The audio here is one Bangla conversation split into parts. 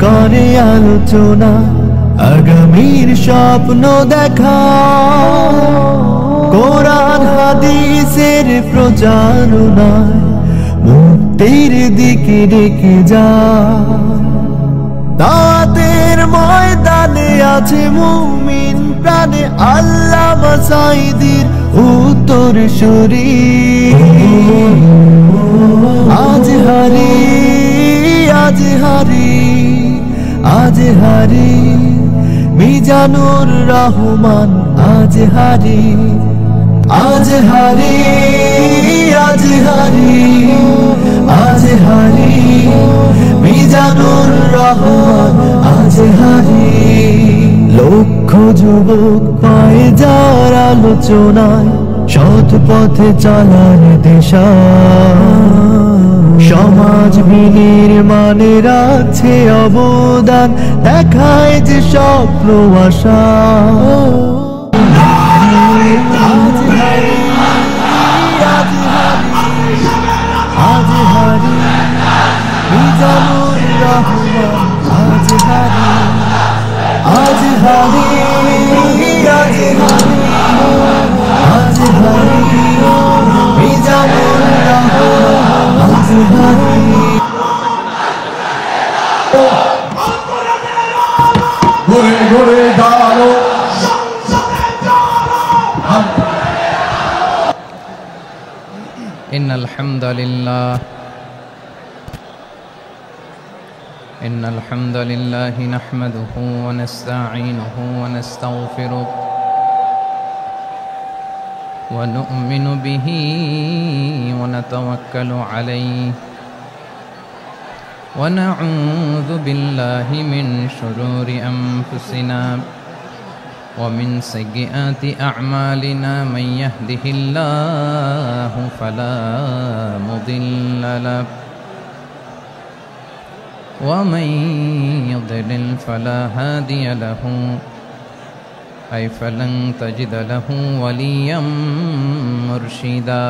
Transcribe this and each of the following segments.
করে আলোচনা, আগামীর স্বপ্ন দেখা, কোরআন হাদিসের প্রচারণায় মুক্তির দিকে ডেকে যায়। দাওয়াতের ময়দানে আছে মুমিন প্রাণে আল্লামা সাঈদীর উত্তরসূরি। আজ হারি আজ হারি আজ হারি মিজানুর রহমান, আজ হারি আজ হারি আজ হারি আজ হারি মিজানুর রহমান, আজ হারি। লক্ষ যুবক পায়ে যাওয়ার আলোচনায় সৎ পথে চলার দিশা, সমাজ বিনির্মাণে রাখছে অবদান, দেখায় যে স্বপ্ন আশা। আজ হারি আজ হারি আজ হারি মিজানুর রহমান, আজ হারি আজ হারি আজ হারি আজ হারি মিজানুর রহমান, আজ হারি। ঘুরে ঘুরে দাঁড়ালো إن الحمد لله نحمده ونستعينه ونستغفره ونؤمن به ونتوكل عليه ونعوذ بالله من شرور أنفسنا ومن سيئات أعمالنا، من يهده الله فلا مضل له ومن يضلل فلا هادي له، أي فلن تجد له وليا مرشدا.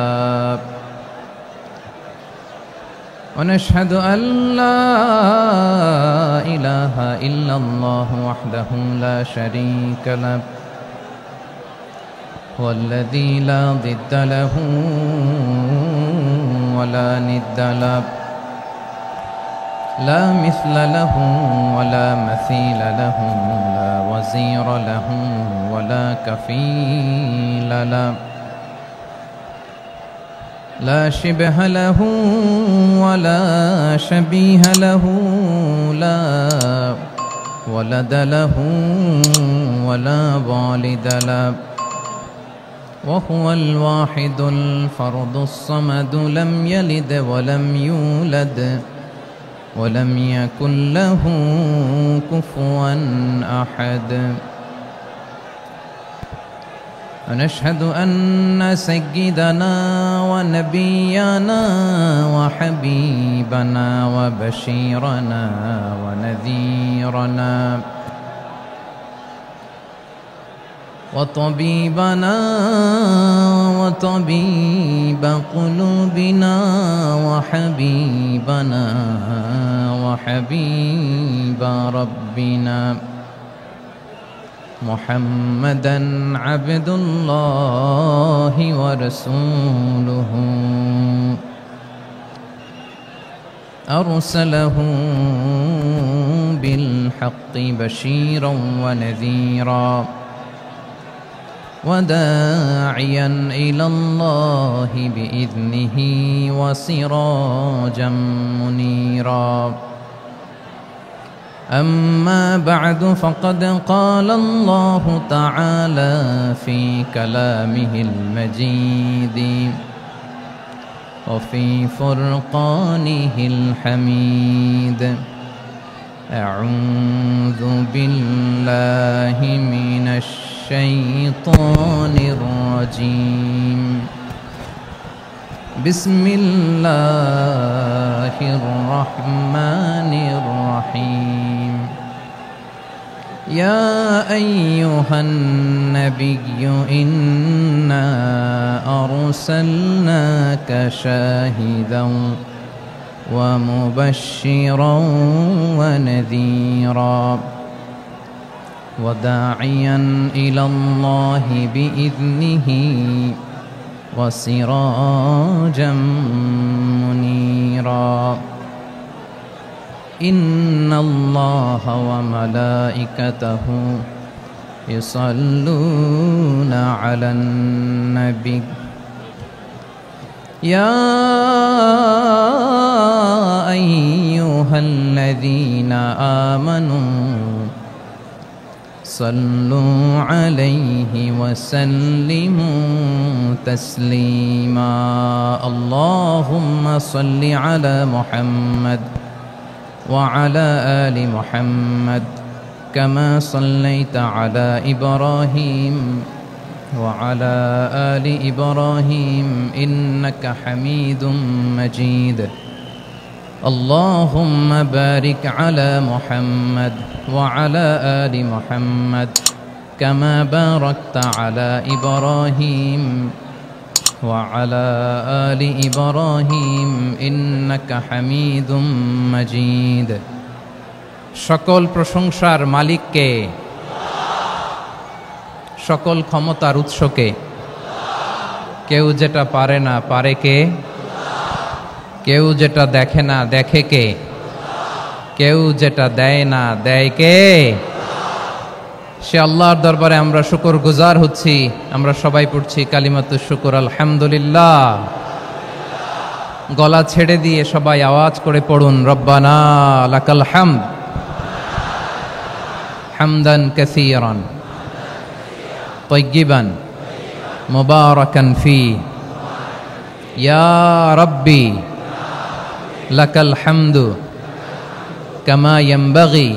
ونشهد أن لا إله إلا الله وحده لا شريك له، والذي لا ضد له ولا ند له، لا مثل له ولا مثيل له، لا وزير له ولا كفيل له، لا شبه له ولا شبيه له، لا ولد له ولا والد له، وهو الواحد الفرد الصمد، لم يلد ولم يولد ولم يكن له كفوا أحد. ونشهد أن سيدنا ونبينا وحبيبنا وبشيرنا ونذيرنا وطبيبنا وطبيب قلوبنا وحبيبنا وحبيب ربنا محمدًا عبد الله ورسوله، أرسله بالحق بشيرا ونذيرا وداعيا إلى الله بإذنه وسراجا منيرا. أما بعد، فقد قال الله تعالى في كلامه المجيد وفي فرقانه الحميد: أعوذ بالله من الشيطان الرجيم، بسم الله الرحمن الرحيم. يا أيها النبي إنا أرسلناك شاهدا ومبشرا ونذيرا وداعيا إلى الله بإذنه وسراجا منيرا إن الله وملائكته يصلون على النبي يا أيها الذين آمنوا صلوا عليه وسلموا تسليما اللهم صل على محمد وعلى آل محمد كما صليت على إبراهيم وعلى آل إبراهيم إنك حميد مجيد اللهم بارك على محمد وعلى آل محمد كما باركت على إبراهيم وعلى آل إبراهيم إنك حميد مجيد সকল প্রশংসার মালিককে সকল ক্ষমতার উৎসকে কেউ যেটা পারে না পারে কে কেউ যেটা দেখে না দেখে কে কেউ যেটা দেয় না দেয় কে সে আল্লাহর দরবারে আমরা শুকরগুজার হচ্ছি আমরা সবাই পড়ছি কালিমাতুশ শুকর আলহামদুলিল্লাহ গলা ছেড়ে দিয়ে সবাই আওয়াজ করে পড়ুন রব্বানা লাকাল হামদ হামদান কাসীরান طيبا مباركا فيه يا ربي لك الحمد كما ينبغي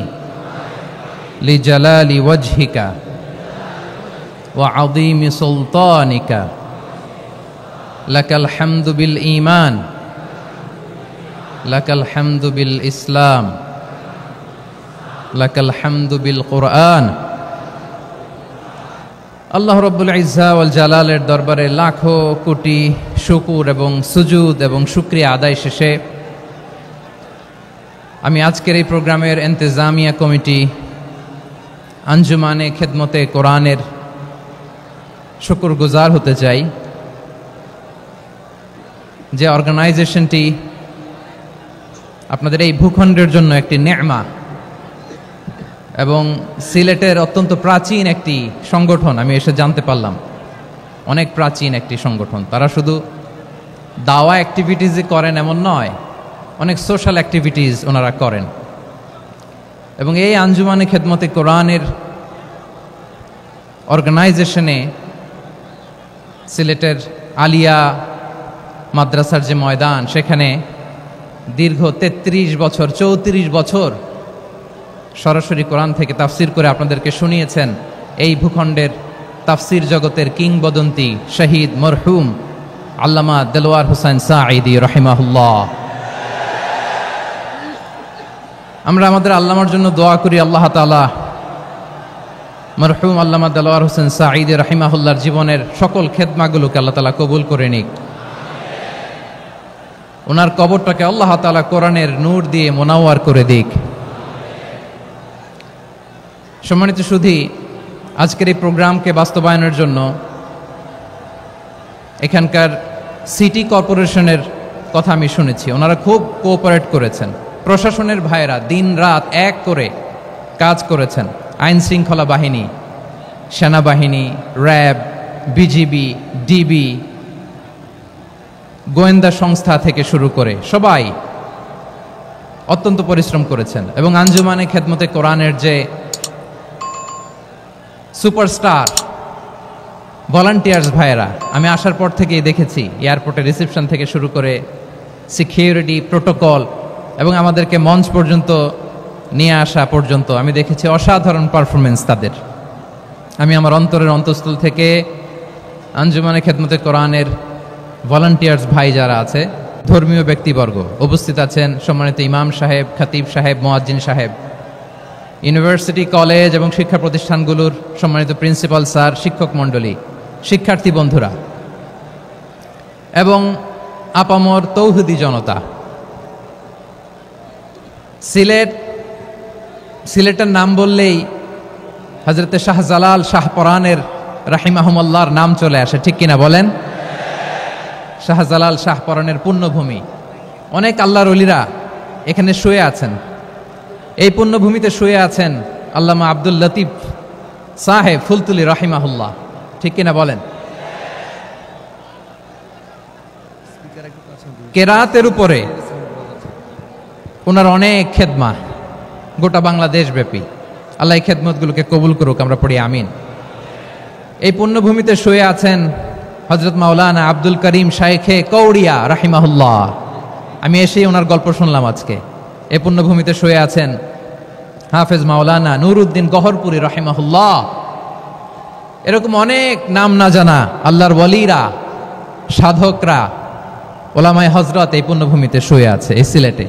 لجلال وجهك وعظيم سلطانك لك الحمد بالإيمان لك الحمد بالإسلام لك الحمد بالقرآن আল্লাহ রব্বুল ইজ্জা ওয়াল জালালের দরবারে লাখো কোটি শুকুর এবং সুজুদ এবং শুকরিয়া আদায় শেষে আমি আজকের এই প্রোগ্রামের ইন্তেজামিয়া কমিটি আঞ্জুমানে খেদমতে কোরআনের শুকরগুজার হতে চাই যে অর্গানাইজেশনটি আপনাদের এই ভূখণ্ডের জন্য একটি নেমা এবং সিলেটের অত্যন্ত প্রাচীন একটি সংগঠন আমি এসে জানতে পারলাম অনেক প্রাচীন একটি সংগঠন তারা শুধু দাওয়া অ্যাক্টিভিটিসই করেন এমন নয় অনেক সোশ্যাল অ্যাক্টিভিটিস ওনারা করেন এবং এই আঞ্জুমানে খেদমতে কোরআনের অর্গানাইজেশনে সিলেটের আলিয়া মাদ্রাসার যে ময়দান সেখানে দীর্ঘ 33 বছর 34 বছর সরাসরি কোরআন থেকে তাফসির করে আপনাদেরকে শুনিয়েছেন এই ভূখণ্ডের তাফসির জগতের কিংবদন্তি শহীদ মরহুম আল্লামা দেলোয়ার হোসেন সাঈদী রাহিমাহুল্লাহ আমরা আমাদের আল্লামার জন্য দোয়া করি আল্লাহ তাআলা মরহুম আল্লামা দেলোয়ার হোসেন সাঈদী রাহিমাহুল্লাহর জীবনের সকল খেদমাগুলোকে আল্লাহ তাআলা কবুল করে নিক ওনার কবরটাকে আল্লাহ তাআলা কোরআনের নূর দিয়ে মোনাওয়ার করে দিক সম্মানিত সুধী আজকের এই প্রোগ্রামকে বাস্তবায়নের জন্য এখানকার সিটি কর্পোরেশনের কথা আমি শুনেছি ওনারা খুব কোঅপারেট করেছেন প্রশাসনের ভাইয়েরা দিন রাত এক করে কাজ করেছেন আইন শৃঙ্খলা বাহিনী সেনাবাহিনী র্যাব বিজিবি ডিবি গোয়েন্দা সংস্থা থেকে শুরু করে সবাই অত্যন্ত পরিশ্রম করেছেন এবং আঞ্জুমানে খেদমতে কোরআনের যে সুপারস্টার ভলান্টিয়ার্স ভাইয়েরা আমি আসার পর থেকেই দেখেছি এয়ারপোর্টে রিসেপশন থেকে শুরু করে সিকিউরিটি প্রোটোকল এবং আমাদেরকে মঞ্চ পর্যন্ত নিয়ে আসা পর্যন্ত আমি দেখেছি অসাধারণ পারফরমেন্স তাদের আমি আমার অন্তরের অন্তঃস্থল থেকে আঞ্জুমানে খেদমতে কোরআনের ভলান্টিয়ার্স ভাই যারা আছে ধর্মীয় ব্যক্তিবর্গ উপস্থিত আছেন সম্মানিত ইমাম সাহেব খতিব সাহেব মুয়াজ্জিন সাহেব ইউনিভার্সিটি কলেজ এবং শিক্ষা প্রতিষ্ঠানগুলোর সম্মানিত প্রিন্সিপাল স্যার শিক্ষক মণ্ডলী শিক্ষার্থী বন্ধুরা এবং আপামর তৌহিদি জনতা সিলেট সিলেটের নাম বললেই হযরতে শাহজালাল শাহপরানের রাহিমাহুমুল্লাহর নাম চলে আসে, ঠিক কিনা বলেন? শাহজালাল শাহপরানের পুণ্যভূমি, অনেক আল্লাহর ওলিরা এখানে শুয়ে আছেন। এই পুণ্যভূমিতে শুয়ে আছেন আল্লামা আব্দুল লতিফ সাহেব ফুলতুলি রাহিমাহুল্লাহ, ঠিক কিনা বলেন? কেরাতের উপরে ওনার অনেক খেদমা গোটা বাংলাদেশ ব্যাপী। আল্লাহ এই খেদমতগুলোকে কবুল করুক, আমরা পড়ি আমিন। এই পুণ্যভূমিতে শুয়ে আছেন হযরত মাওলানা আব্দুল করিম শাইখে কৌড়িয়া রাহিমাহুল্লাহ। আমি এসেই ওনার গল্প শুনলাম আজকে। এই পুণ্যভূমিতে শুয়ে আছেন হাফেজ মাওলানা নুরউদ্দিন গহরপুরি রাহিমাহুল্লাহ। এরকম অনেক নাম না জানা আল্লাহর ওয়ালিরা, সাধকরা, ওলামায়ে হযরত এই পুণ্যভূমিতে শুয়ে আছে এই সিলেটে।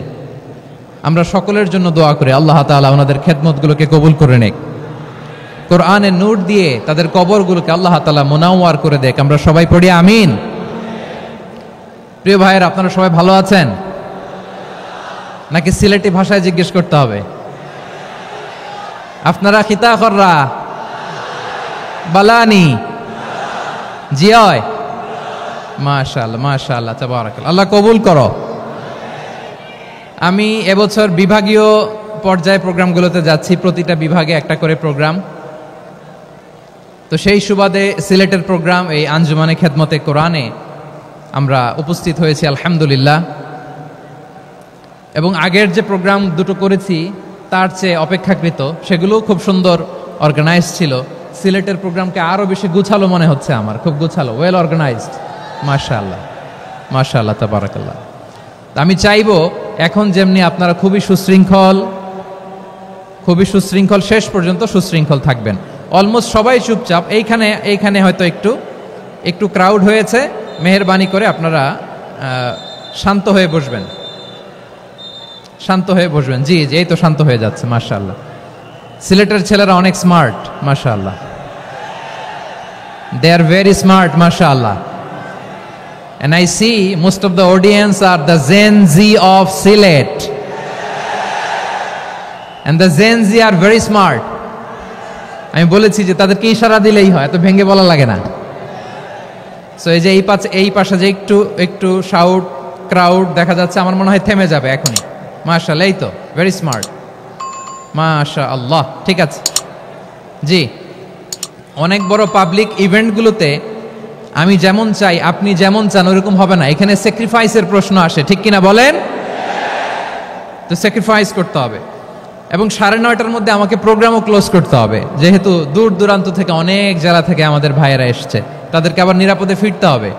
আমরা সকলের জন্য দোয়া করি আল্লাহ তাআলা ওনাদের খেদমতগুলোকে কবুল করে নেক, কোরআনের নূর দিয়ে তাদের কবরগুলোকে আল্লাহ তাআলা মুনাওয়ার করে দেখ। আমরা সবাই পড়ি আমিন। প্রিয় ভাইয়ের, আপনারা সবাই ভালো আছেন নাকি সিলেটি ভাষায় জিজ্ঞেস করতে হবে? আপনারা খিতা কররা বালানি জিয়? মাশাআল্লাহ মাশাআল্লাহ তাবারাকাল্লাহ, আল্লাহ কবুল করো। আমি এবছর বিভাগীয় পর্যায়ে প্রোগ্রামগুলোতে যাচ্ছি, প্রতিটা বিভাগে একটা করে প্রোগ্রাম। তো সেই সুবাদে সিলেটের প্রোগ্রাম এই আঞ্জুমানে খেদমতে কোরআনে আমরা উপস্থিত হয়েছি আলহামদুলিল্লাহ। এবং আগের যে প্রোগ্রাম দুটো করেছি তার চেয়ে অপেক্ষাকৃত সেগুলোও খুব সুন্দর অর্গানাইজ ছিল। সিলেটের প্রোগ্রামকে আরও বেশি গুছালো মনে হচ্ছে আমার, খুব গুছালো, ওয়েল অর্গানাইজড। মাশাআল্লাহ মাশাআল্লাহ তাবারাকাল্লাহ। আমি চাইবো এখন যেমনি আপনারা খুবই সুশৃঙ্খল শেষ পর্যন্ত সুশৃঙ্খল থাকবেন। অলমোস্ট সবাই চুপচাপ, এইখানে হয়তো একটু ক্রাউড হয়েছে, মেহেরবানি করে আপনারা শান্ত হয়ে বসবেন, শান্ত হয়ে বসবেন। জি জি, এই তো শান্ত হয়ে যাচ্ছে। মাশাআল্লাহ, সিলেটের ছেলেরা অনেক স্মার্ট, মাশাআল্লাহ, দে আর ভেরি স্মার্ট, মাশাআল্লাহ। And I see most of the audience are the Gen Z of Sylhet. And the Gen Z are very smart. আমি বলেছি যে তাদেরকে ইশারা দিলেই হয়, এত ভেঙে বলা লাগে না। সো এই যে এই পাশে যে একটু শাউট ক্রাউড দেখা যাচ্ছে, আমার মনে হয় থেমে যাবে এখনই। মাশাআল্লাহ, এই তো ভেরি স্মার্ট, মাশাআল্লাহ। ঠিক আছে জি, অনেক বড় পাবলিক ইভেন্টগুলোতে আমি যেমন চাই আপনি যেমন চান ওরকম হবে না, এখানে স্যাক্রিফাইসের প্রশ্ন আসে, ঠিক কিনা বলেন? তো স্যাক্রিফাইস করতে হবে। এবং 9:30টার মধ্যে আমাকে প্রোগ্রামও ক্লোজ করতে হবে, যেহেতু দূর দূরান্ত থেকে অনেক জেলা থেকে আমাদের ভাইয়েরা এসছে, তাদেরকে আবার নিরাপদে ফিরতে হবে।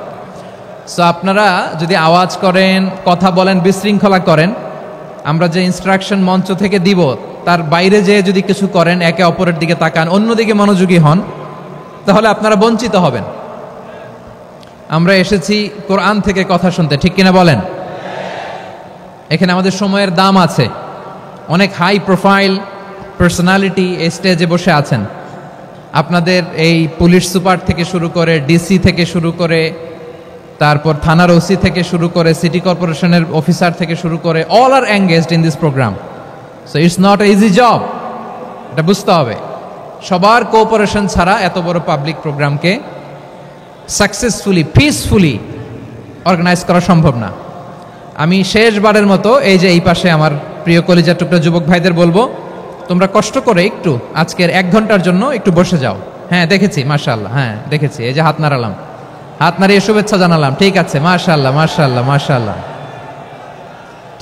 সো আপনারা যদি আওয়াজ করেন, কথা বলেন, বিশৃঙ্খলা করেন, আমরা যে ইনস্ট্রাকশন মঞ্চ থেকে দিব তার বাইরে যেয়ে যদি কিছু করেন, একে অপরের দিকে তাকান, অন্যদিকে মনোযোগী হন, তাহলে আপনারা বঞ্চিত হবেন। আমরা এসেছি কোরআন থেকে কথা শুনতে, ঠিক কিনা বলেন? এখানে আমাদের সময়ের দাম আছে। অনেক হাই প্রোফাইল পার্সোনালিটি এই স্টেজে বসে আছেন। আপনাদের এই পুলিশ সুপার থেকে শুরু করে, ডিসি থেকে শুরু করে, তারপর থানার ওসি থেকে শুরু করে, সিটি কর্পোরেশনের অফিসার থেকে শুরু করে, all are engaged in this program. So it's not a easy job, এটা বুঝতে হবে। সবার কোঅপারেশন ছাড়া এত বড় পাবলিক প্রোগ্রামকে সাকসেসফুলি, পিসফুলি অর্গানাইজ করা সম্ভব না। আমি শেষবারের মতো এই যে এই পাশে আমার প্রিয় কলিজার টুকরা যুবক ভাইদের বলবো, তোমরা কষ্ট করে একটু আজকের 1 ঘন্টার জন্য একটু বসে যাও। হ্যাঁ দেখেছি, মাশাআল্লাহ, হ্যাঁ দেখেছি, এই যে হাত নাড়ালাম, হাত নাড়িয়ে শুভেচ্ছা জানালাম, ঠিক আছে, মাশাআল্লাহ মাশাআল্লাহ মাশাআল্লাহ,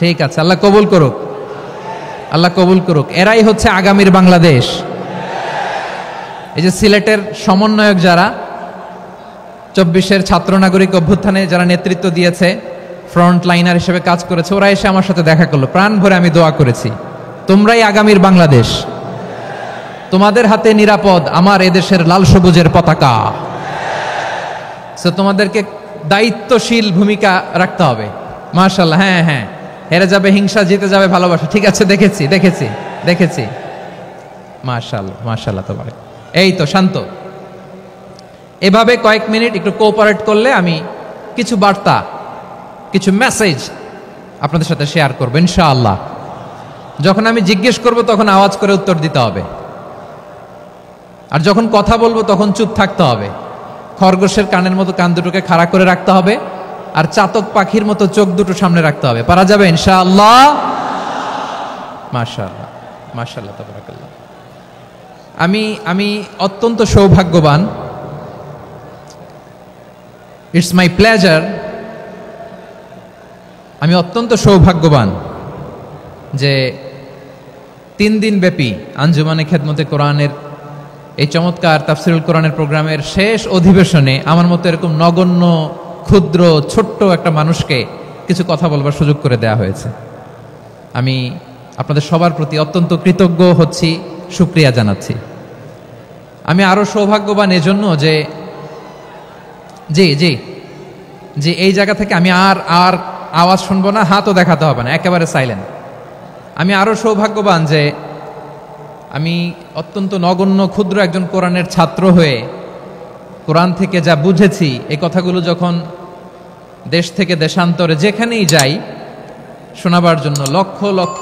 ঠিক আছে, আল্লাহ কবুল করুক, আল্লাহ কবুল করুক। এরাই হচ্ছে আগামীর বাংলাদেশ। এই যে সিলেটের সমন্বয়ক যারা 24-এর ছাত্র নাগরিক অভ্যুত্থানে যারা নেতৃত্ব দিয়েছে, ফ্রন্ট লাইনার হিসেবে কাজ করেছে, ওরা এসে আমার সাথে দেখা করলো, প্রাণ ভরে আমি দোয়া করেছি, তোমরাই আগামীর বাংলাদেশ, তোমাদের হাতে নিরাপদ আমার এদেশের লাল সবুজের পতাকা। সো তোমাদেরকে দায়িত্বশীল ভূমিকা রাখতে হবে। মাশাআল্লাহ, হ্যাঁ হ্যাঁ, হেরে যাবে হিংসা, জিতে যাবে ভালোবাসা, ঠিক আছে, দেখেছি দেখেছি দেখেছি, মাশাআল্লাহ মাশাআল্লাহ। তো এই তো শান্ত, এভাবে কয়েক মিনিট একটু কোঅপারেট করলে আমি কিছু বার্তা, কিছু মেসেজ আপনাদের সাথে শেয়ার করবো ইনশাআল্লাহ। যখন আমি জিজ্ঞেস করব তখন আওয়াজ করে উত্তর দিতে হবে, আর যখন কথা বলবো তখন চুপ থাকতে হবে। খরগোশের কানের মতো কান দুটোকে খাড়া করে রাখতে হবে, আর চাতক পাখির মতো চোখ দুটো সামনে রাখতে হবে। পারা যাবে ইনশাআল্লাহ? মাশাআল্লাহ, মাশাআল্লাহ, তাবারাকাল্লাহ। আমি অত্যন্ত সৌভাগ্যবান, ইটস মাই প্লেজার, আমি অত্যন্ত সৌভাগ্যবান যে 3 দিন ব্যাপী আঞ্জুমানে খেদমতে কোরআনের এই চমৎকার তাফসিরুল কোরআনের প্রোগ্রামের শেষ অধিবেশনে আমার মতো এরকম নগণ্য, ক্ষুদ্র, ছোট্ট একটা মানুষকে কিছু কথা বলবার সুযোগ করে দেয়া হয়েছে। আমি আপনাদের সবার প্রতি অত্যন্ত কৃতজ্ঞ হচ্ছি, শুকরিয়া জানাচ্ছি। আমি আরো সৌভাগ্যবান এজন্য যে জি জি জি এই জায়গা থেকে আমি আর আওয়াজ শুনবো না, হাতও দেখাতে হবে না, একেবারে সাইলেন্ট। আমি আরো সৌভাগ্যবান যে আমি অত্যন্ত নগণ্য, ক্ষুদ্র একজন কোরআনের ছাত্র হয়ে কোরআন থেকে যা বুঝেছি, এই কথাগুলো যখন দেশ থেকে দেশান্তরে যেখানেই যাই শোনাবার জন্য লক্ষ লক্ষ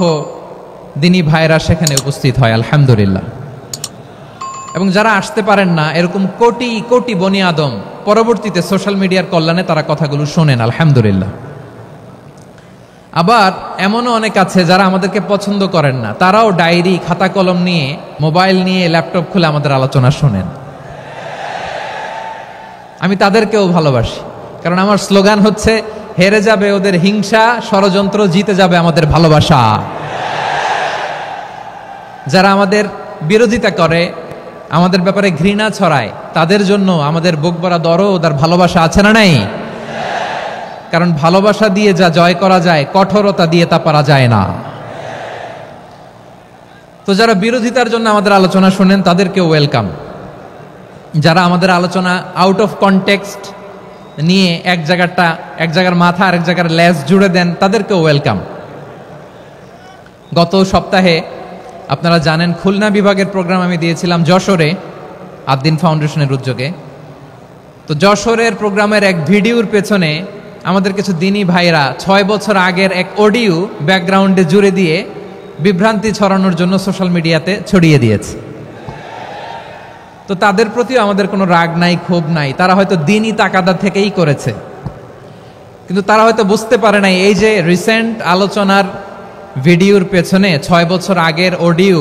দিনী ভাইরা সেখানে উপস্থিত হয়, আলহামদুলিল্লাহ। এবং যারা আসতে পারেন না, এরকম কোটি কোটি বনি আদম পরবর্তীতে সোশ্যাল মিডিয়ার কল্যাণে তারা কথাগুলো শোনেন, আলহামদুলিল্লাহ। আবার এমনও অনেক আছে যারা আমাদেরকে পছন্দ করেন না, তারাও ডায়েরি, খাতা কলম নিয়ে, মোবাইল নিয়ে, ল্যাপটপ খুলে আমাদের আলোচনা শোনেন। আমি তাদেরকেও ভালোবাসি, কারণ আমার স্লোগান হচ্ছে, হেরে যাবে ওদের হিংসা, ষড়যন্ত্র, জিতে যাবে আমাদের ভালোবাসা। যারা আমাদের বিরোধিতা করে, আমাদের ব্যাপারে ঘৃণা ছড়ায়, তাদের জন্য আমাদের বুক ভরা দরদ আর ভালোবাসা আছে না নাই? কারণ ভালোবাসা দিয়ে যা জয় করা যায়, কঠোরতা দিয়ে তা পারা যায় না। তো যারা বিরোধিতার জন্য আমাদের আলোচনা শুনেন তাদেরকে ওয়েলকাম। যারা আমাদের আলোচনা আউট অফ কনটেক্সট নিয়ে এক জায়গার মাথা আর এক জায়গার লেজ জুড়ে দেন, তাদেরকে ওয়েলকাম। গত সপ্তাহে আপনারা জানেন খুলনা বিভাগের প্রোগ্রাম আমি দিয়েছিলাম যশোরে, আদ্দিন ফাউন্ডেশনের উদ্যোগে। তো যশোরের প্রোগ্রামের এক ভিডিওর পেছনে আমাদের কিছু দিনী ভাইরা 6 বছর আগের এক অডিও ব্যাকগ্রাউন্ডে জুড়ে দিয়ে বিভ্রান্তি ছড়ানোর জন্য সোশ্যাল মিডিয়াতে ছড়িয়ে দিয়েছে। তো তাদের প্রতিও আমাদের কোনো রাগ নাই, ক্ষোভ নাই, তারা হয়তো দিনী তাকাদা থেকেই করেছে, কিন্তু তারা হয়তো বুঝতে পারে নাই এই যে রিসেন্ট আলোচনার ভিডিওর পেছনে 6 বছর আগের অডিও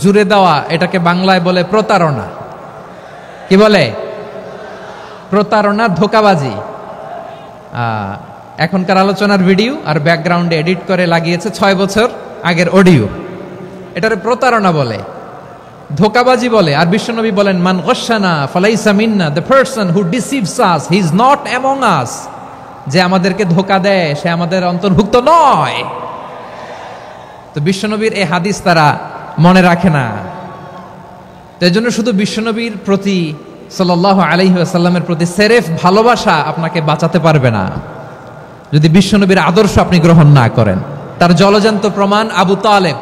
জুড়ে দেওয়া, এটাকে বাংলায় বলে প্রতারণা। কি বলে? প্রতারণা, ধোঁকাবাজি। এখনকার আলোচনার ভিডিও আর ব্যাকগ্রাউন্ডে এডিট করে লাগিয়েছে 6 বছর আগের অডিও, এটারে প্রতারণা বলে, ধোঁকাবাজি বলে। আর বিশ্বনবী বলেন, মান গশানা ফালাইসা মিন্না, the person who deceives us he is not among us. যে আমাদেরকে ধোঁকা দেয় সে আমাদের অন্তর্ভুক্ত নয়। তো বিশ্বনবীর এই হাদিস তারা মনে রাখে না। তো এই জন্য শুধু বিশ্বনবীর প্রতি সাল্লাল্লাহু আলাইহি ওয়াসাল্লামের প্রতি সেরেফ ভালোবাসা আপনাকে বাঁচাতে পারবে না যদি বিশ্বনবীর আদর্শ আপনি গ্রহণ না করেন। তার জলজান্ত প্রমাণ, আবু তালেব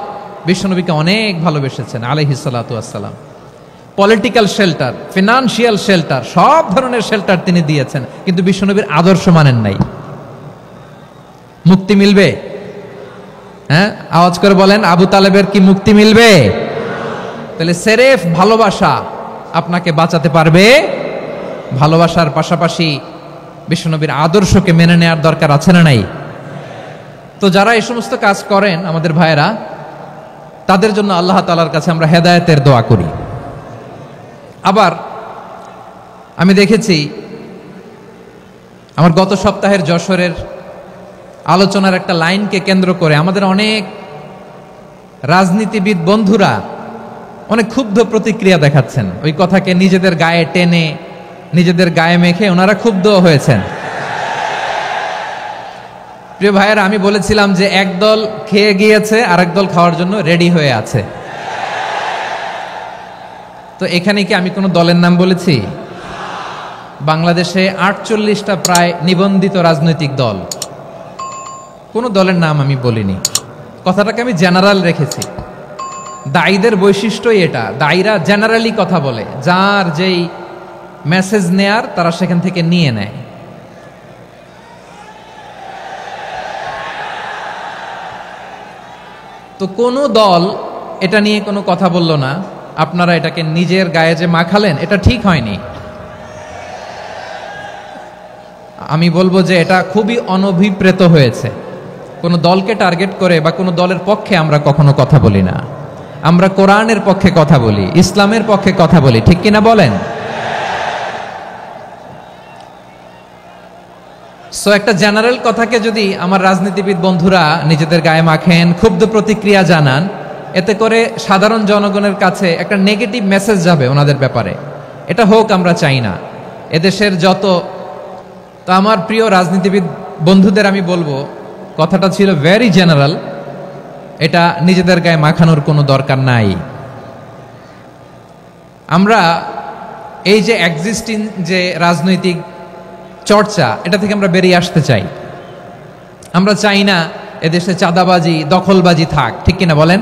বিশ্বনবীকে অনেক ভালোবেসেছেন আলাইহিস সালাতু ওয়াসসালাম। পলিটিক্যাল শেল্টার, ফিনান্সিয়াল শেল্টার, সব ধরনের শেল্টার তিনি দিয়েছেন, কিন্তু বিশ্বনবীর আদর্শ মানেন নাই। মুক্তি মিলবে? হ্যাঁ, আওয়াজ করে বলেন, আবু তালেবের কি মুক্তি মিলবে? তাহলে সেরেফ ভালোবাসা আপনাকে বাঁচাতে পারবে। ভালোবাসার পাশাপাশি বিশ্বনবীর আদর্শকে মেনে নেওয়ার দরকার আছে না নাই? তো যারা এই সমস্ত কাজ করেন আমাদের ভাইয়েরা, তাদের জন্য আল্লাহ তাআলার কাছে আমরা হেদায়েতের দোয়া করি। আবার আমি দেখেছি আমার গত সপ্তাহের যশোরের আলোচনার একটা লাইনকে কেন্দ্র করে আমাদের অনেক রাজনীতিবিদ বন্ধুরা অনেক ক্ষুব্ধ প্রতিক্রিয়া দেখাচ্ছেন। ওই কথাকে নিজেদের গায়ে টেনে, নিজেদের গায়ে মেখে ওনারা ক্ষুব্ধ হয়েছেন। প্রিয় ভাইয়েরা, আমি বলেছিলাম যে একদল খেয়ে গিয়েছে আর একদল খাওয়ার জন্য রেডি হয়ে আছে। তো এখানে কি আমি কোনো দলের নাম বলেছি? বাংলাদেশে 48টা প্রায় নিবন্ধিত রাজনৈতিক দল, কোনো দলের নাম আমি বলিনি। কথাটাকে আমি জেনারেল রেখেছি। দায়ীদের বৈশিষ্ট্যই এটা, দায়ীরা জেনারেলি কথা বলে, যার যেই মেসেজ নেয়ার তারা সেখান থেকে নিয়ে নেয়। তো তো কোনো দল এটা নিয়ে কোনো কথা বলল না, আপনারা এটাকে নিজের গায়ে যে মাখালেন এটা ঠিক হয়নি। আমি বলবো যে এটা খুবই অনভিপ্রেত হয়েছে। কোনো দলকে টার্গেট করে বা কোনো দলের পক্ষে আমরা কখনো কথা বলি না। আমরা কোরআনের পক্ষে কথা বলি, ইসলামের পক্ষে কথা বলি, ঠিক কিনা বলেন? সো একটা জেনারেল কথাকে যদি আমার রাজনীতিবিদ বন্ধুরা নিজেদের গায়ে মাখেন, ক্ষুব্ধ প্রতিক্রিয়া জানান, এতে করে সাধারণ জনগণের কাছে একটা নেগেটিভ মেসেজ যাবে ওনাদের ব্যাপারে। এটা হোক আমরা চাই না। এদেশের যত, তো আমার প্রিয় রাজনীতিবিদ বন্ধুদের আমি বলবো, কথাটা ছিল ভেরি জেনারেল, এটা নিজেদের গায়ে মাখানোর কোনো দরকার নাই। আমরা এই যে এক্সিস্টিং যে রাজনৈতিক চর্চা, এটা থেকে আমরা বেরিয়ে আসতে চাই। আমরা চাই না এদেশে চাঁদাবাজি, দখলবাজি থাক, ঠিক কিনা বলেন?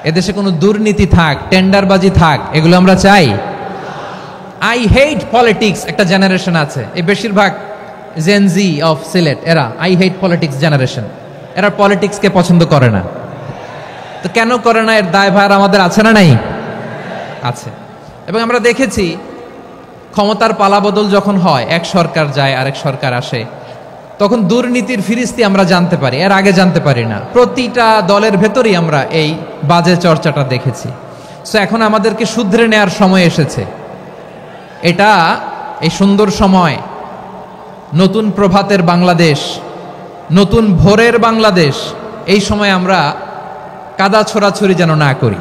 এদেশে কোনো দুর্নীতি থাক, টেন্ডারবাজি থাক, এগুলো আমরা চাই? আই হেট পলিটিক্স একটা জেনারেশন আছে, এই বেশিরভাগ জেনজি অফ সিলেট, এরা আই হেট পলিটিক্স জেনারেশন, এরা পলিটিক্সকে পছন্দ করে না। তো কেন করে না, এর দায়ভার আমাদের আছে না নাই? আছে। এবং আমরা দেখেছি ক্ষমতার পালাবদল যখন হয়, এক সরকার যায় আরেক সরকার আসে, তখন দুর্নীতির ফিরিস্তি আমরা জানতে পারি, এর আগে জানতে পারি না। প্রতিটা দলের ভেতরেই আমরা এই বাজে চর্চাটা দেখেছি। সো এখন আমাদেরকে শুধরে নেয়ার সময় এসেছে। এটা এই সুন্দর সময়, নতুন প্রভাতের বাংলাদেশ, নতুন ভোরের বাংলাদেশ, এই সময় আমরা কাদা ছোড়াছুড়ি যেন না করি।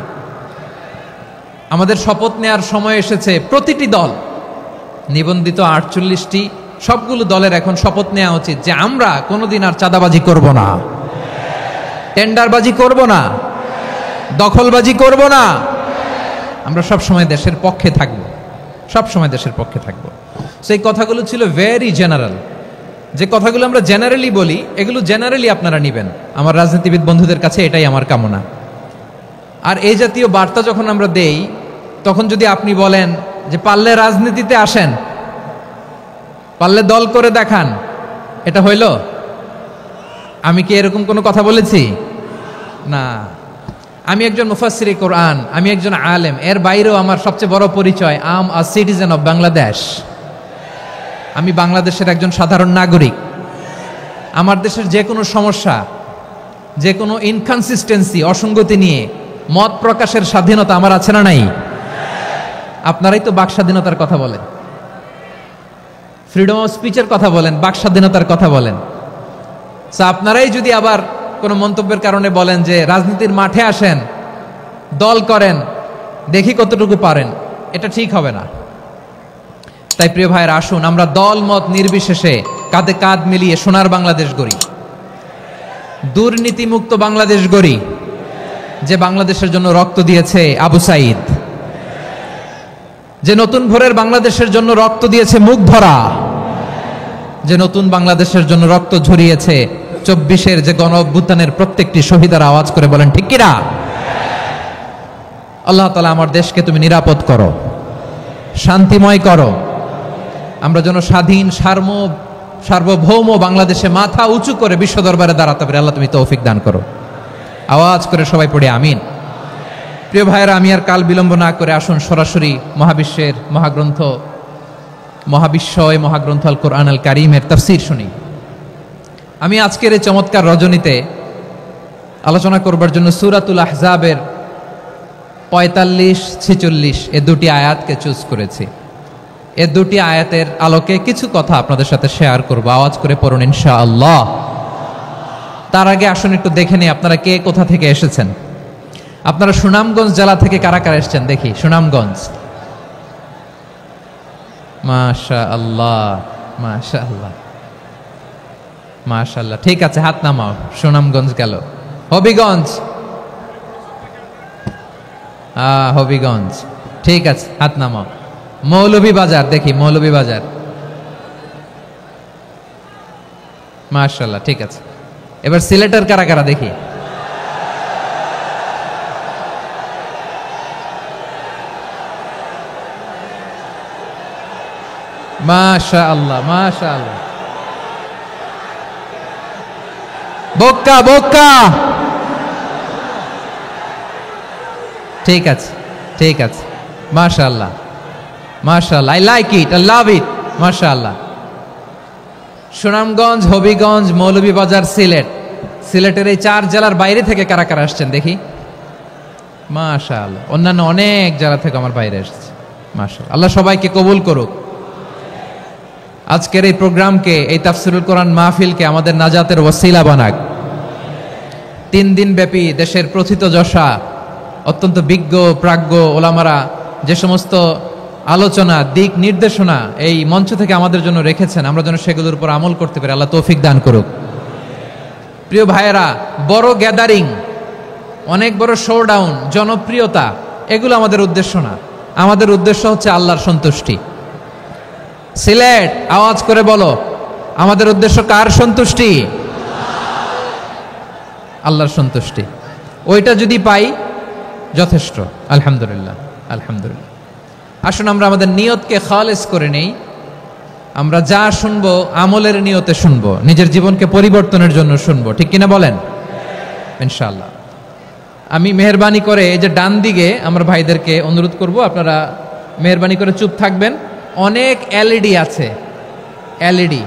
আমাদের শপথ নেয়ার সময় এসেছে। প্রতিটি দল, নিবন্ধিত 48টি, সবগুলো দলের এখন শপথ নেওয়া উচিত যে আমরা কোনোদিন আর চাঁদাবাজি করব না, টেন্ডারবাজি করব না, দখলবাজি করব না। আমরা সব সময় দেশের পক্ষে থাকব, সব সময় দেশের পক্ষে থাকব। সেই কথাগুলো ছিল ভেরি জেনারেল। যে কথাগুলো আমরা জেনারেলি বলি, এগুলো জেনারেলি আপনারা নেবেন। আমার রাজনীতিবিদ বন্ধুদের কাছে এটাই আমার কামনা। আর এই জাতীয় বার্তা যখন আমরা দেই, তখন যদি আপনি বলেন যে পারলে রাজনীতিতে আসেন, পারলে দল করে দেখান, এটা হইল? আমি কি এরকম কোনো কথা বলেছি? না। আমি একজন মুফাসসিরে কোরআন, আমি একজন আলেম, এর বাইরেও আমার সবচেয়ে বড় পরিচয় আম আ সিটিজেন অফ বাংলাদেশ। আমি বাংলাদেশের একজন সাধারণ নাগরিক। আমার দেশের যে কোনো সমস্যা, যে কোনো ইনকনসিস্টেন্সি, অসঙ্গতি নিয়ে মত প্রকাশের স্বাধীনতা আমার আছে না নাই? আপনারাই তো বাক স্বাধীনতার কথা বলেন, ফ্রিডম অফ স্পিচের কথা বলেন, বাক স্বাধীনতার কথা বলেন। আপনারাই যদি আবার কোনো মন্তব্যের কারণে বলেন যে রাজনীতির মাঠে আসেন, দল করেন, দেখি কতটুকু পারেন, এটা ঠিক হবে না। তাই প্রিয় ভাইয়ের, আসুন আমরা দল মত নির্বিশেষে কাঁধে কাঁধ মিলিয়ে সোনার বাংলাদেশ গড়ি, দুর্নীতিমুক্ত বাংলাদেশ গড়ি, যে বাংলাদেশের জন্য রক্ত দিয়েছে আবু সাইদ, যে নতুন ভোরের বাংলাদেশের জন্য রক্ত দিয়েছে মুখ ধরা, যে নতুন বাংলাদেশের জন্য রক্ত ঝরিয়েছে 24-এর যে গণ অভ্যুত্থানের প্রত্যেকটি শহীদের আওয়াজ করে বলেন ঠিক কিনা? আল্লাহ তাআলা আমার দেশকে তুমি নিরাপদ করো, শান্তিময় করো। আমরা যেন স্বাধীন সার্বভৌম বাংলাদেশে মাথা উঁচু করে বিশ্ব দরবারে দাঁড়াতে পারি। আল্লাহ তুমি তৌফিক দান করো। আওয়াজ করে সবাই পড়ে আমিন। প্রিয় ভাইয়েরা, আমি আর কাল বিলম্ব না করে আসুন সরাসরি মহাবিশ্বের মহাগ্রন্থ, মহাবিশ্বয় মহাগ্রন্থ আল কোরআন আল কারীমের তাফসীর শুনি। আমি আজকের এই চমৎকার রজনীতে আলোচনা করবার জন্য সূরাতুল আহজাবের 45-46 এ দুটি আয়াতকে চুজ করেছি। এ দুটি আয়াতের আলোকে কিছু কথা আপনাদের সাথে শেয়ার করব। আওয়াজ করে পড়ুন ইনশাআল্লাহ। তার আগে আসুন একটু দেখে নিই আপনারা কে কোথা থেকে এসেছেন। আপনারা সুনামগঞ্জ জেলা থেকে কারা কারা এসেছেন দেখি। সুনামগঞ্জ, মাশাআল্লাহ মাশাআল্লাহ মাশাআল্লাহ, ঠিক আছে, হাত নামাও। সুনামগঞ্জ গেল। হবিগঞ্জ, হবিগঞ্জ, ঠিক আছে, হাত নামাও। মৌলভীবাজার, দেখি মৌলভীবাজার, মাশাআল্লাহ, ঠিক আছে। এবার সিলেটের কারা কারা দেখি। মাশাআল্লাহ মাশাআল্লাহ। বক্কা বক্কা, ঠিক আছে, ঠিক আছে, মাশাআল্লাহ, মাশাআল্লাহ, I like it, I love it, মাশাআল্লাহ। সুনামগঞ্জ, হবিগঞ্জ, মৌলভীবাজার, সিলেট, সিলেটের এই 4 জেলার বাইরে থেকে কারা কারা আসছেন দেখি? মাশাআল্লাহ। অন্যান্য অনেক জেলা থেকে আমার বাইরে এসেছে, মাশাআল্লাহ। আল্লাহ সবাইকে কবুল করুক। আজকের এই প্রোগ্রামকে, এই তাফসিরুল কোরআন মাহফিলকে আমাদের নাজাতের ওয়াসিলা বানাক। 3 দিন ব্যাপী দেশের প্রথিতযশা অত্যন্ত বিজ্ঞ প্রাজ্ঞ ওলামারা যে সমস্ত আলোচনা, দিক নির্দেশনা এই মঞ্চ থেকে আমাদের জন্য রেখেছেন, আমরা যেন সেগুলোর উপর আমল করতে পারি। আল্লাহ তৌফিক দান করুক। প্রিয় ভাইয়েরা, বড় গ্যাদারিং, অনেক বড় শোডাউন, জনপ্রিয়তা, এগুলো আমাদের উদ্দেশ্য না। আমাদের উদ্দেশ্য হচ্ছে আল্লাহর সন্তুষ্টি। সিলেট, আওয়াজ করে বলো, আমাদের উদ্দেশ্য কার সন্তুষ্টি? আল্লাহর সন্তুষ্টি। ওইটা যদি পাই যথেষ্ট, আলহামদুলিল্লাহ, আলহামদুলিল্লাহ। আসুন আমরা আমাদের নিয়তকে খালেস করে নেই। আমরা যা শুনবো আমলের নিয়তে শুনবো, নিজের জীবনকে পরিবর্তনের জন্য শুনবো, ঠিক কিনা বলেন? ইনশাআল্লাহ। আমি মেহরবানি করে এই যে ডান দিকে আমার ভাইদেরকে অনুরোধ করব, আপনারা মেহরবানি করে চুপ থাকবেন। অনেক এলইডি আছে, এলইডি,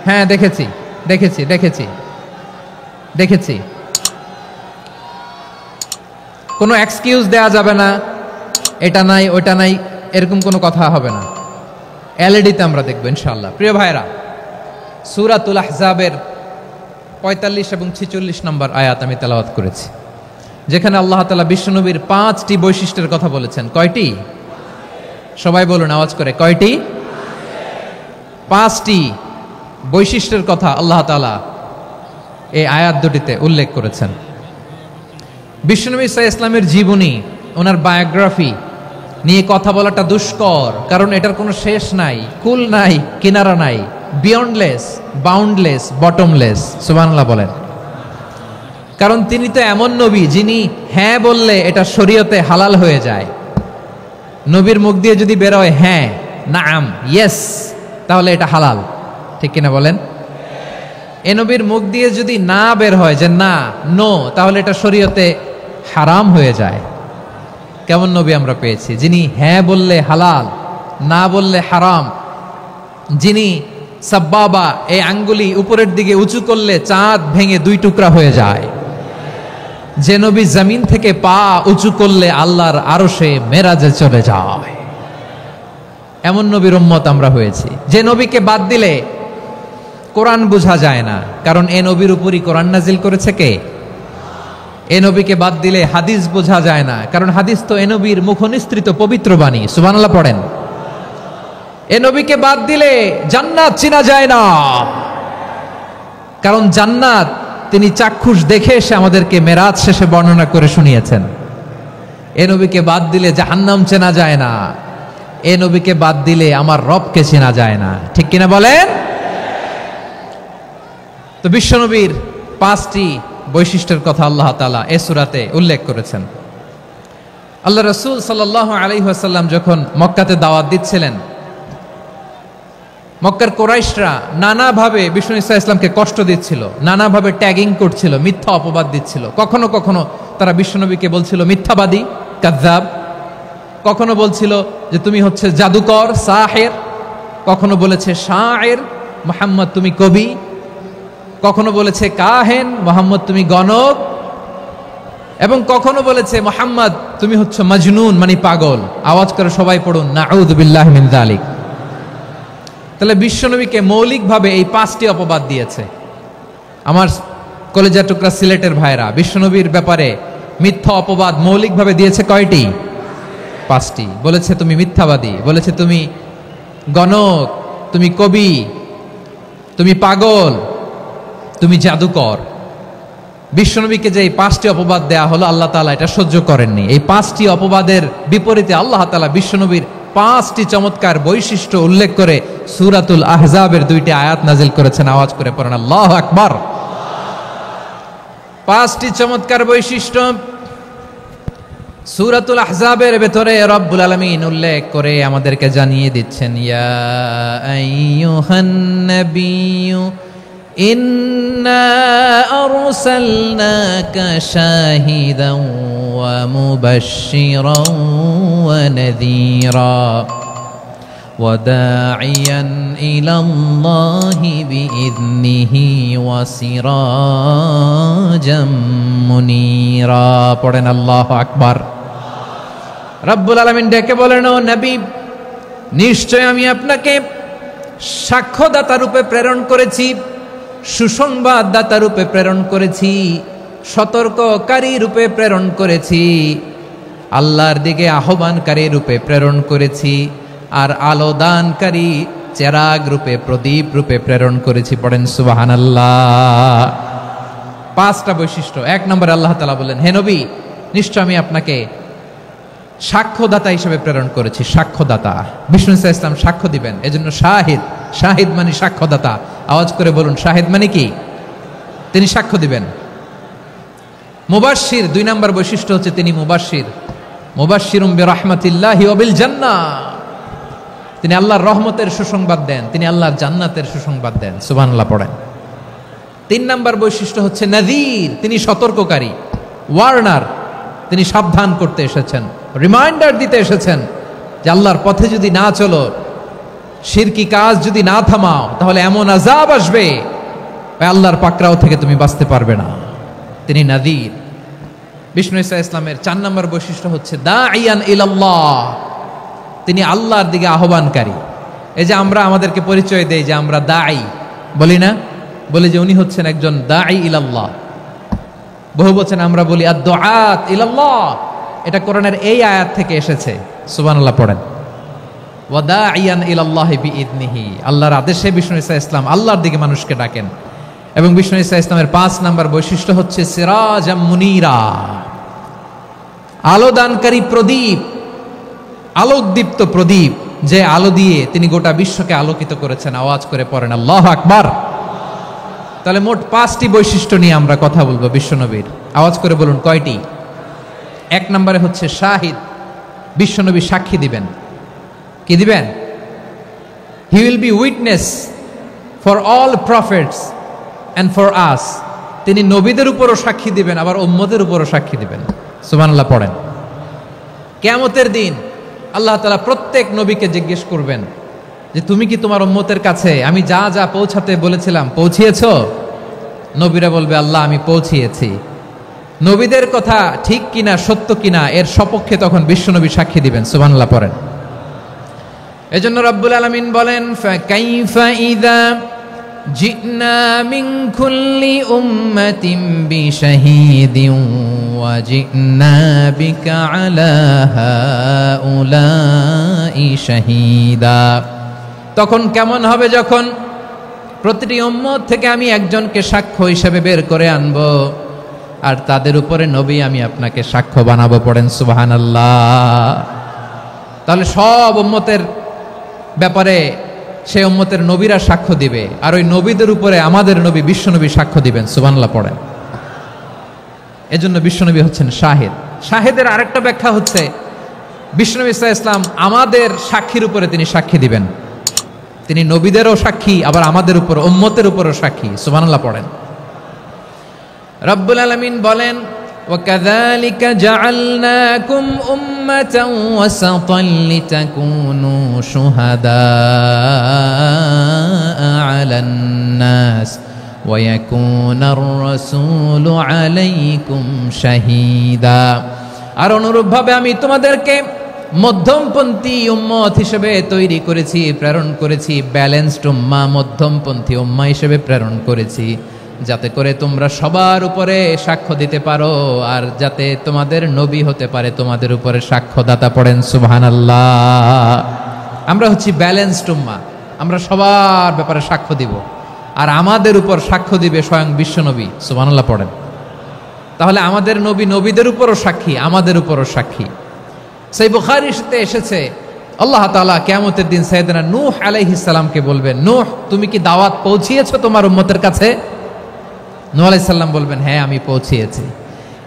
হ্যাঁ দেখেছি দেখেছি দেখেছি দেখেছি। কোনো এক্সকিউজ দেয়া যাবে না, এটা নাই ওটা নাই, এরকম কোনো কথা হবে না। এলইডিতে আমরা দেখবো ইনশাআল্লাহ। প্রিয় ভাইরা, সূরাতুল আহজাবের 45 এবং 46 নম্বর আয়াত আমি তেলাওয়াত করেছি, যেখানে আল্লাহ তাআলা বিশ্বনবীর 5টি বৈশিষ্ট্যের কথা বলেছেন। কয়টি? সবাই বলুন আওয়াজ করে, কয়টি? 5টি বৈশিষ্ট্যের কথা আল্লাহ তাআলা এই আয়াত দুটিতে উল্লেখ করেছেন। বিশ্বনবী সাল্লাল্লাহু আলাইহি ইসলামের জীবনী, ওনার বায়োগ্রাফি নিয়ে কথা বলাটা দুষ্কর, কারণ এটার কোনো শেষ নাই, কুল নাই, কিনারা নাই, বিয়ন্ডলেস, বাউন্ডলেস, বটমলেস। সুবহানাল্লাহ বলেন। কারণ তিনি তো এমন নবী যিনি হ্যাঁ বললে এটা শরীয়তে হালাল হয়ে যায়। নবীর মুখ দিয়ে যদি বের হয় হ্যাঁ, নাম, ইয়েস, তাহলে এটা হালাল, ঠিক কিনা বলেন? এ নবীর মুখ দিয়ে যদি না বের হয় যে না, নো, তাহলে এটা শরীয়তে হারাম হয়ে যায়। কেমন নবী আমরা পেয়েছি, যিনি হ্যাঁ বললে হালাল, না বললে হারাম, যিনি সাব্বাবা, এই আঙ্গুলি উপরের দিকে উঁচু করলে চাঁদ ভেঙে 2 টুকরা হয়ে যায়, যে নবী জমিন থেকে পা উঁচু করলে আল্লাহর আরশে মেরাজে চলে যায়, এমন নবীর উম্মত আমরা হয়েছি। যে নবীকে বাদ দিলে কোরআন বোঝা যায় না, কারণ এ নবীর উপরই কোরআন নাজিল করেছে কে? এ নবীকে বাদ দিলে হাদিস বোঝা যায় না, কারণ হাদিস তো এ নবীর মুখনিসৃত পবিত্র বাণী। সুবহানাল্লাহ পড়েন। এ নবীকে বাদ দিলে জান্নাত চিনা যায় না, কারণ জান্নাত তিনি চাক্ষুষ দেখে এসে আমাদেরকে মেরাজ শেষে বর্ণনা করে শুনিয়েছেন। এ নবীকে বাদ দিলে জাহান্নাম চেনা যায় না, এ নবীকে বাদ দিলে আমার রবকে চেনা যায় না, ঠিক কিনা বলেন? তো বিশ্বনবীর 5টি বৈশিষ্ট্যের কথা আল্লাহ তাআলা এই সূরাতে উল্লেখ করেছেন। আল্লাহ রাসূল সাল্লাল্লাহু আলাইহি ওয়াসাল্লাম যখন মক্কাতে দাওয়াত দিচ্ছিলেন, মক্কার কুরাইশরা নানাভাবে বিষ্ণু ঈসা ইসলামকে কষ্ট দিচ্ছিল, নানাভাবে ট্যাগিং করছিল, মিথ্যা অপবাদ দিচ্ছিল। কখনো কখনো তারা বিশ্বনবীকে বলছিল মিথ্যাবাদী, কাযযাব। কখনো বলছিল যে তুমি হচ্ছে জাদুকর, সাহের। কখনো বলেছে শায়ের, মুহাম্মদ তুমি কবি। কখনো বলেছে কাহেন, মুহাম্মদ তুমি গণক। এবং কখনো বলেছে মুহাম্মদ তুমি হচ্ছে মজনুন, মানে পাগল। আওয়াজ করে সবাই পড়ুন, নাউযু বিল্লাহি মিন যালিক। তাহলে বিশ্বনবীকে মৌলিকভাবে এই 5টি অপবাদ দিয়েছে। আমার কলেজা টুকরা সিলেটের ভাইরা, বিশ্বনবীর ব্যাপারে মিথ্যা অপবাদ মৌলিকভাবে দিয়েছে কয়টি? 5টি। বলেছে তুমি মিথ্যাবাদী, বলেছে তুমি গণক, তুমি কবি, তুমি পাগল, তুমি জাদুকর। বিশ্বনবীকে যে এই 5টি অপবাদ দেয়া হলো, আল্লাহ তাআলা এটা সহ্য করেননি। এই 5টি অপবাদের বিপরীতে আল্লাহ তাআলা বিশ্বনবীর 5টি চমৎকার বৈশিষ্ট্য উল্লেখ করে সূরাতুল আহজাবের 2টি আয়াত নাজিল করেছেন। আওয়াজ করে পড়েন আল্লাহু আকবার। 5টি চমৎকার বৈশিষ্ট্য সূরাতুল আহজাবের ভেতরে রব্বুল আলামিন উল্লেখ করে আমাদেরকে জানিয়ে দিচ্ছেন, ইয়া আইয়ুহান নাবিয়্যু ইন্না আরসালনাকা শাহিদান ومبشرا ونذيرا وداعيا إلى الله بإذنه وسراجا منيرا পড়েন আল্লাহু আকবার। রব্বুল আলামিন ডেকে বলেন, ও নবী, নিশ্চয় আমি আপনাকে সাক্ষ্যদাতা রূপে প্রেরণ করেছি, সুসংবাদদাতা রূপে প্রেরণ করেছি, সতর্ককারী রূপে প্রেরণ করেছি, আল্লাহর দিকে আহ্বানকারী রূপে প্রেরণ করেছি, আর আলো দানকারী চেরাগ রূপে, প্রদীপ রূপে প্রেরণ করেছি। পড়েন সুবহানাল্লাহ। 5টা বৈশিষ্ট্য। 1 নম্বরে আল্লাহ তাআলা বলেন, হে নবী, নিশ্চয় আমি আপনাকে সাক্ষ্যদাতা হিসেবে প্রেরণ করেছি। সাক্ষ্যদাতা, বিষ্ণু ইসা ইসলাম সাক্ষ্য দিবেন, এজন্য শাহিদ। শাহিদ মানে সাক্ষ্যদাতা। আওয়াজ করে বলুন, শাহিদ মানে কি? তিনি সাক্ষ্য দিবেন। মুবাশশির, 2 নম্বর বৈশিষ্ট্য হচ্ছে তিনি মুবাশশির। মুবাশশিরুম বিরাহমাতিল্লাহি ওয়া বিল জান্নাহ, তিনি আল্লাহর রহমতের সুসংবাদ দেন, তিনি আল্লাহর জান্নাতের সুসংবাদ দেন। সুবহানাল্লাহ পড়েন। 3 নম্বর বৈশিষ্ট্য হচ্ছে নাযীর, তিনি সতর্ককারী, ওয়ার্নার, তিনি সাবধান করতে এসেছেন, রিমাইন্ডার দিতে এসেছেন যে আল্লাহর পথে যদি না চলো, শিরকি কাজ যদি না থামাও, তাহলে এমন আযাব আসবে আল্লাহর পাকড়াও থেকে তুমি বাঁচতে পারবে না। তিনি নাযীর। বিষ্ণু ইসা ইসলামের 4 নম্বর বৈশিষ্ট্য হচ্ছে দাঈয়ান ইলাল্লাহ, তিনি আল্লাহর দিকে আহ্বানকারী। এই যে আমরা আমাদেরকে পরিচয় দেই যে আমরা দাঈ, বলি না? বলি যে উনি হচ্ছেন একজন দাঈ ইলাল্লাহ। বহু বচন আমরা বলি আদ-দুআত ইলাল্লাহ, এটা কোরআনের এই আয়াত থেকে এসেছে। সুবহানাল্লাহ পড়েন। ওয়া দাঈয়ান ইলাল্লাহি বিইذনিহি, আল্লাহর আদেশে বিষ্ণু ইসা ইসলাম আল্লাহর দিকে মানুষকে ডাকেন। এবং বিষ্ণু ইসা ইসলামের 5 নম্বর বৈশিষ্ট্য হচ্ছে সিরাজাম মুনীরা, আলোদানকারী প্রদীপ, আলোকদীপ্ত প্রদীপ, যে আলো দিয়ে তিনি গোটা বিশ্বকে আলোকিত করেছেন। আওয়াজ করে পড়েন আল্লাহু আকবার। তাহলে মোট 5টি বৈশিষ্ট্য নিয়ে আমরা কথা বলবো বিশ্বনবীর। আওয়াজ করে বলুন কয়টি? 1 নম্বরে হচ্ছে শাহিদ, বিশ্বনবী সাক্ষী দিবেন। কি দিবেন? He will be witness for all prophets and for us, তিনি নবীদের উপরও সাক্ষী দিবেন, আবার উম্মতের উপরও সাক্ষী দিবেন। সুবহানাল্লাহ পড়েন। কিয়ামতের দিন আল্লাহ তাআলা প্রত্যেক নবীকে জিজ্ঞেস করবেন যে তুমি কি তোমার উম্মতের কাছে আমি যা যা পৌঁছাতে বলেছিলাম পৌঁছিয়েছো? নবীরা বলবে আল্লাহ আমি পৌঁছিয়েছি। নবীদের কথা ঠিক কিনা, সত্য কিনা, এর সপক্ষে তখন বিশ্বনবী সাক্ষী দিবেন। সুবহানাল্লাহ পড়েন। এজন্য রব্বুল আলামিন বলেন, ফাকাইফা ইযা জিনা মিন কুল্লি উম্মাতিন বিশাহীদিন ওয়া জিনা বিকা আলা হাউলাই শাহীদা। তখন কেমন হবে যখন প্রতিটি উম্মত থেকে আমি একজনকে সাক্ষ্য হিসেবে বের করে আনবো, আর তাদের উপরে নবী আমি আপনাকে সাক্ষ্য বানাবো। পড়েন সুবহানাল্লাহ। তাহলে সব উম্মতের ব্যাপারে সেই উম্মতের নবীরা সাক্ষ্য দিবে, আর ওই নবীদের উপরে আমাদের নবী বিশ্বনবী সাক্ষ্য দিবেন। সুবহানাল্লাহ পড়েন। এজন্য বিশ্বনবী হচ্ছেন শাহিদ। শাহিদের আরেকটা ব্যাখ্যা হচ্ছে বিশ্বনবী সাল্লাল্লাহু আলাইহি ওয়াসাল্লাম আমাদের সাক্ষীর উপরে তিনি সাক্ষী দিবেন। তিনি নবীদেরও সাক্ষী, আবার আমাদের উপর, উম্মতের উপরও সাক্ষী। সুবহানাল্লাহ পড়েন। রব্বুল আলামিন বলেন, وَكَذَلِكَ جَعَلْنَاكُمْ أُمَّةً وَسَطًا لِتَكُونُوا شُهَدَاءَ عَلَى النَّاسِ وَيَكُونَ الرَّسُولُ عَلَيْكُمْ شَهِيدًا। আর অনুরূপভাবে আমি তোমাদেরকে মধ্যমপন্থী উম্মত হিসেবে তৈরি করেছি, প্রেরণ করেছি। ব্যালেন্সড উম্মাহ, মধ্যমপন্থী উম্মাহ হিসেবে প্রেরণ করেছি, যাতে করে তোমরা সবার উপরে সাক্ষ্য দিতে পারো, আর যাতে তোমাদের নবী হতে পারে তোমাদের উপরে সাক্ষ্যদাতা। পড়েন সুবহানাল্লাহ। আমরা হচ্ছি ব্যালেন্সড উম্মাহ, আমরা সবার ব্যাপারে সাক্ষ্য দিব, আর আমাদের উপর সাক্ষ্য দিবে স্বয়ং বিশ্বনবী। সুবহানাল্লাহ পড়েন। তাহলে আমাদের নবী নবীদের উপরও সাক্ষী, আমাদের উপরও সাক্ষী। সেই বুখারীতে এসেছে আল্লাহ তাআলা কিয়ামতের দিন সাইয়েদনা নূহ আলাইহিস সালামকে বলবেন, নূহ তুমি কি দাওয়াত পৌঁছিয়েছো তোমার উম্মতের কাছে? নূহ আলাইহিস সালাম বলবেন, হ্যাঁ আমি পৌঁছিয়েছি।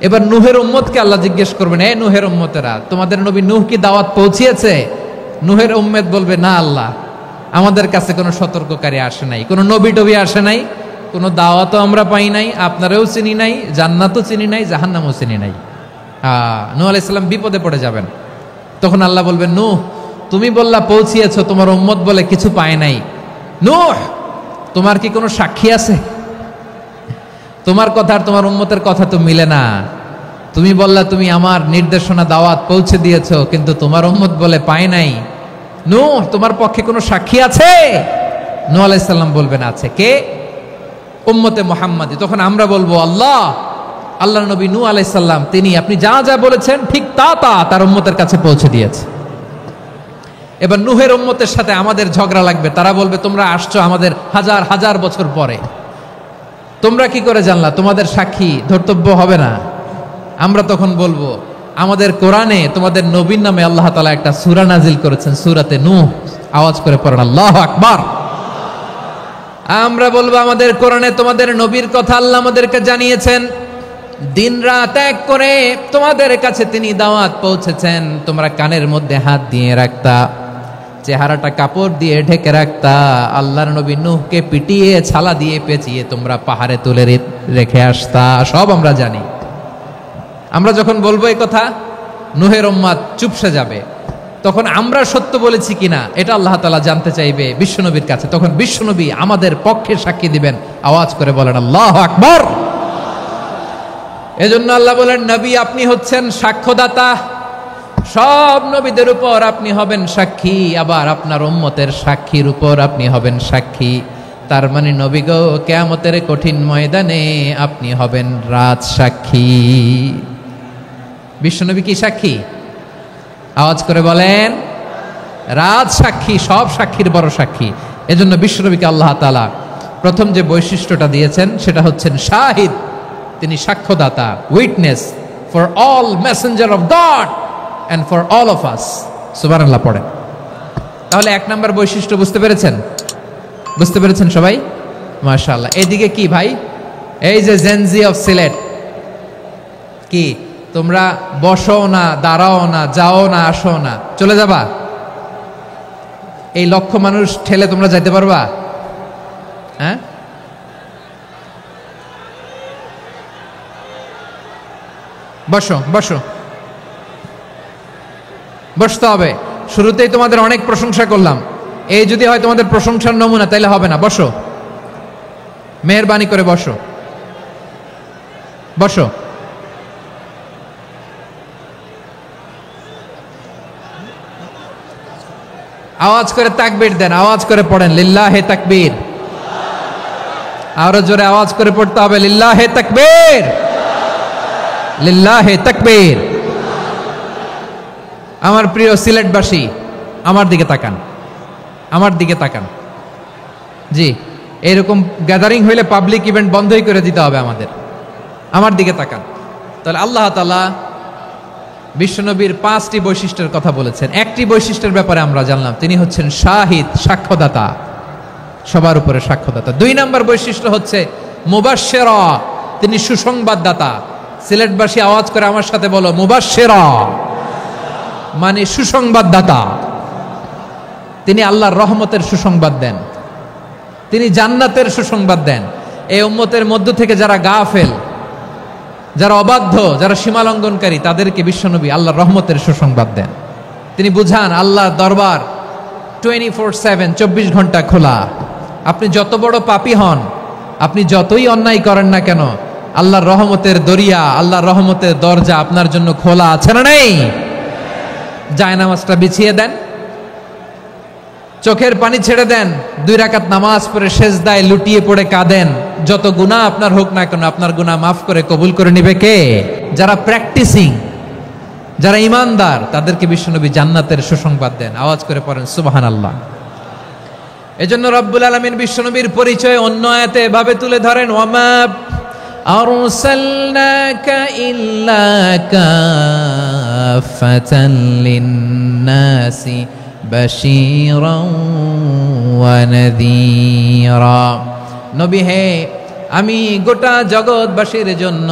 এবার নূহের উম্মতকে আল্লাহ জিজ্ঞেস করবেন, হে নূহের উম্মতেরা, তোমাদের নবী নূহ কি দাওয়াত পৌঁছিয়েছে? নূহের উম্মত বলবে, না আল্লাহ, আমাদের কাছে কোনো সতর্ককারী আসে নাই, কোনো নবী টবি আসে নাই, কোনো দাওয়াতও আমরা পাই নাই, আপনারাও চিনি নাই, জান্নাতও চিনি নাই, জাহান্নামও চিনি নাই। নূহ আলাইহিস সালাম বিপদে পড়ে যাবেন। তখন আল্লাহ বলবেন, নূহ তুমি বললা পৌঁছিয়েছো, তোমার উম্মত বলে কিছু পায় নাই। নূহ তোমার কি কোনো সাক্ষী আছে? তোমার কথা আর তোমার উম্মতের কথা তো মিলে না। তুমি বললা তুমি আমার নির্দেশনা দাওয়াত পৌঁছে দিয়েছো, কিন্তু তোমার উম্মত বলে পায় নাই। নূহ তোমার পক্ষে কোনো সাক্ষী আছে? নূহ আলাইহিস সালাম বলবেন আছে। কে? উম্মতে মুহাম্মাদি। তখন আমরা বলবো আল্লাহর নবী নূহ আলাইহিস সালাম তিনি আপনি যা যা বলেছেন ঠিক তার উম্মতের কাছে পৌঁছে দিয়েছে। এবার নূহের উম্মতের সাথে আমাদের ঝগড়া লাগবে। তারা বলবে তোমরা আসছো আমাদের হাজার হাজার বছর পরে, তোমরা কি করে জানলা? তোমাদের সাক্ষী ধর্তব্য হবে না। আমরা তখন বলবো আমাদের কোরআনে তোমাদের নবীর নামে আল্লাহ তাআলা একটা সূরা নাজিল করেছেন, সূরাতে নূহ। আওয়াজ করে পড়েন আল্লাহু আকবার। আমরা বলবো আমাদের কোরআনে তোমাদের নবীর কথা আল্লাহ আমাদেরকে জানিয়েছেন, দিন রাত এক করে তোমাদের কাছে তিনি দাওয়াত পৌঁছেছেন। তোমরা কানের মধ্যে হাত দিয়ে রাখতা, চেহারাটা কাপড় দিয়ে ঢেকে রাখতা, আল্লাহর নবী নূহকে পিটিয়ে ছালা দিয়ে পেঁচিয়ে তোমরা পাহাড়ে তুলে রেখে আসতা। সব আমরা জানি। আমরা যখন বলবো এই কথা, নূহের উম্মত চুপসে যাবে। তখন আমরা সত্য বলেছি কিনা এটা আল্লাহ তাআলা জানতে চাইবে বিশ্বনবীর কাছে। তখন বিশ্বনবী আমাদের পক্ষে সাক্ষী দিবেন। আওয়াজ করে বলেন আল্লাহু আকবার। এজন্য আল্লাহ বলেন, নবী আপনি হচ্ছেন সাক্ষ্যদাতা, সব নবীদের উপর আপনি হবেন সাক্ষী, আবার আপনার উম্মতের সাক্ষীর উপর আপনি হবেন সাক্ষী। তার মানে নবী গো, কিয়ামতের কঠিন ময়দানে আপনি হবেন রাজ সাক্ষী। বিশ্বনবী কি সাক্ষী? আওয়াজ করে বলেন, রাজ সাক্ষী, সব সাক্ষীর বড় সাক্ষী। এজন্য বিশ্বনবীকে আল্লাহ তাআলা প্রথম যে বৈশিষ্ট্যটা দিয়েছেন সেটা হচ্ছেন শাহিদ। তিনি সাক্ষ্যদাতা, witness for all messenger of God and for all of us. সুবহানাল্লাহ পড়েন। তাহলে এক নাম্বার বৈশিষ্ট্য বুঝতে পেরেছেন? বুঝতে পেরেছেন সবাই? মাশাআল্লাহ। এদিকে কি ভাই, এই যে জেনজি অফ সিলেট, কি তোমরা বসো না, দাঁড়াও না, যাও না, আসো না, চলে যাবা? এই লক্ষ মানুষ ঠেলে তোমরা যাইতে পারবা? হ্যাঁ, বসো বসো, বসতে হবে। শুরুতেই তোমাদের অনেক প্রশংসা করলাম, এই যদি হয় তোমাদের প্রশংসার নমুনা তাইলে হবে না। বসো, মেহেরবানি করে বসো, বসো। আওয়াজ করে তাকবীর দেন, আওয়াজ করে পড়েন লিল্লাহে তাকবীর। আরো জোরে আওয়াজ করে পড়তে হবে লিল্লাহে তাকবীর, লিল্লাহে তাকবীর। আমার প্রিয় সিলেটবাসী, আমার দিকে তাকান, আমার দিকে তাকান। জি, এরকম গ্যাদারিং হইলে পাবলিক ইভেন্ট বন্ধই করে দিতে হবে আমাদের। আমার দিকে তাকান। তাহলে আল্লাহ তাআলা বিশ্বনবীর 5টি বৈশিষ্ট্যের কথা বলেছেন। একটি বৈশিষ্ট্যের ব্যাপারে আমরা জানলাম, তিনি হচ্ছেন শাহিদ, সাক্ষ্যদাতা, সবার উপরে সাক্ষ্যদাতা। 2 নম্বর বৈশিষ্ট্য হচ্ছে মুবাশশিরা, তিনি সুসংবাদদাতা। সিলেটবাসী আওয়াজ করে আমার সাথে বলো, মুবাশশিরা মানে সুসংবাদদাতা। তিনি আল্লাহর রহমতের সুসংবাদ দেন, তিনি জান্নাতের সুসংবাদ দেন। এই উম্মতের মধ্য থেকে যারা গাফেল, যারা অবাধ্য, যারা সীমালঙ্ঘনকারী, তাদেরকে বিশ্বনবী আল্লাহর রহমতের সুসংবাদ দেন। তিনি বুঝান আল্লাহর দরবার 24/7, 24 ঘন্টা খোলা। আপনি যত বড় পাপী হন, আপনি যতই অন্যায় করেন না কেন, আল্লাহর রহমতের দরিয়া, আল্লাহর রহমতের দরজা আপনার জন্য খোলা আছে না নেই? জায়নামাজটা বিছিয়ে দেন, চোখের পানি ছেড়ে দেন, 2 রাকাত নামাজ পড়ে সেজদায় লুটিয়ে পড়ে কাঁদেন। যত গুনাহ আপনার হোক না কেন, আপনার গুনাহ মাফ করে কবুল করে নিবে কে? যারা প্র্যাকটিসিং, যারা ইমানদার, তাদেরকে বিশ্বনবী জান্নাতের সুসংবাদ দেন। আওয়াজ করে পড়েন সুবহানাল্লাহ। এজন্য রব্বুল আলামিন বিশ্বনবীর পরিচয় অন্য আয়াতে এভাবে তুলে ধরেন, ওয়ামা আরসালনাকা ইল্লা কাফাতান লিন-নাসি বাশীরাও ওয়া নাযীরা। নবী হে, আমি গোটা জগৎবাসীর জন্য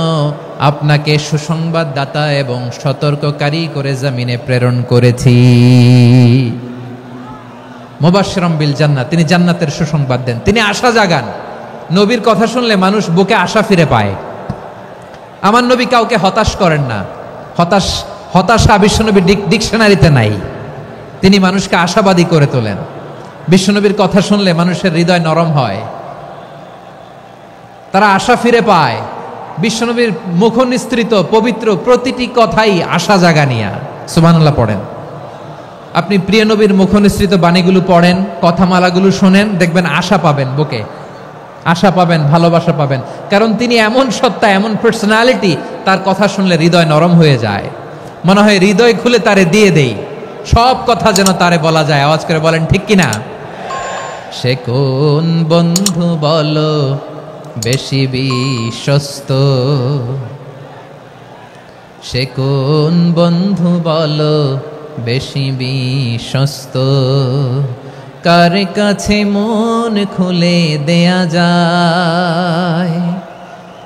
আপনাকে সুসংবাদদাতা এবং সতর্ককারী করে জমিনে প্রেরণ করেছি। মুবাশশিরাম বিল জান্নাত, তিনি জান্নাতের সুসংবাদ দেন, তিনি আশা জাগান। নবীর কথা শুনলে মানুষ বুকে আশা ফিরে পায়। আমার নবী কাউকে হতাশ করেন না, হতাশা বিশ্বনবীর ডিকশনারিতে নাই। তিনি মানুষকে আশাবাদী করে তোলেন। বিশ্বনবীর কথা শুনলে মানুষের হৃদয় নরম হয়, তারা আশা ফিরে পায়। বিশ্বনবীর মুখ নিঃসৃত পবিত্র প্রতিটি কথাই আশা জাগানিয়া। সুবহানাল্লাহ পড়েন। আপনি প্রিয় নবীর মুখ নিঃসৃত বাণীগুলো পড়েন, কথামালাগুলো শোনেন, দেখবেন আশা পাবেন, বুকে আশা পাবেন, ভালোবাসা পাবেন। কারণ তিনি এমন সত্তা, এমন পার্সোনালিটি, তার কথা শুনলে হৃদয় নরম হয়ে যায়। মনে হয় হৃদয় খুলে তারে দিয়ে দেই, সব কথা যেন তারে বলা যায়। আওয়াজ করে বলেন ঠিক কিনা? সে কোন বন্ধু বলো বেশি বিশ্বস্ত, সে কোন বন্ধু বলো বেশি বিশ্বস্ত, কার কাছে মন খুলে দেয়া যায়,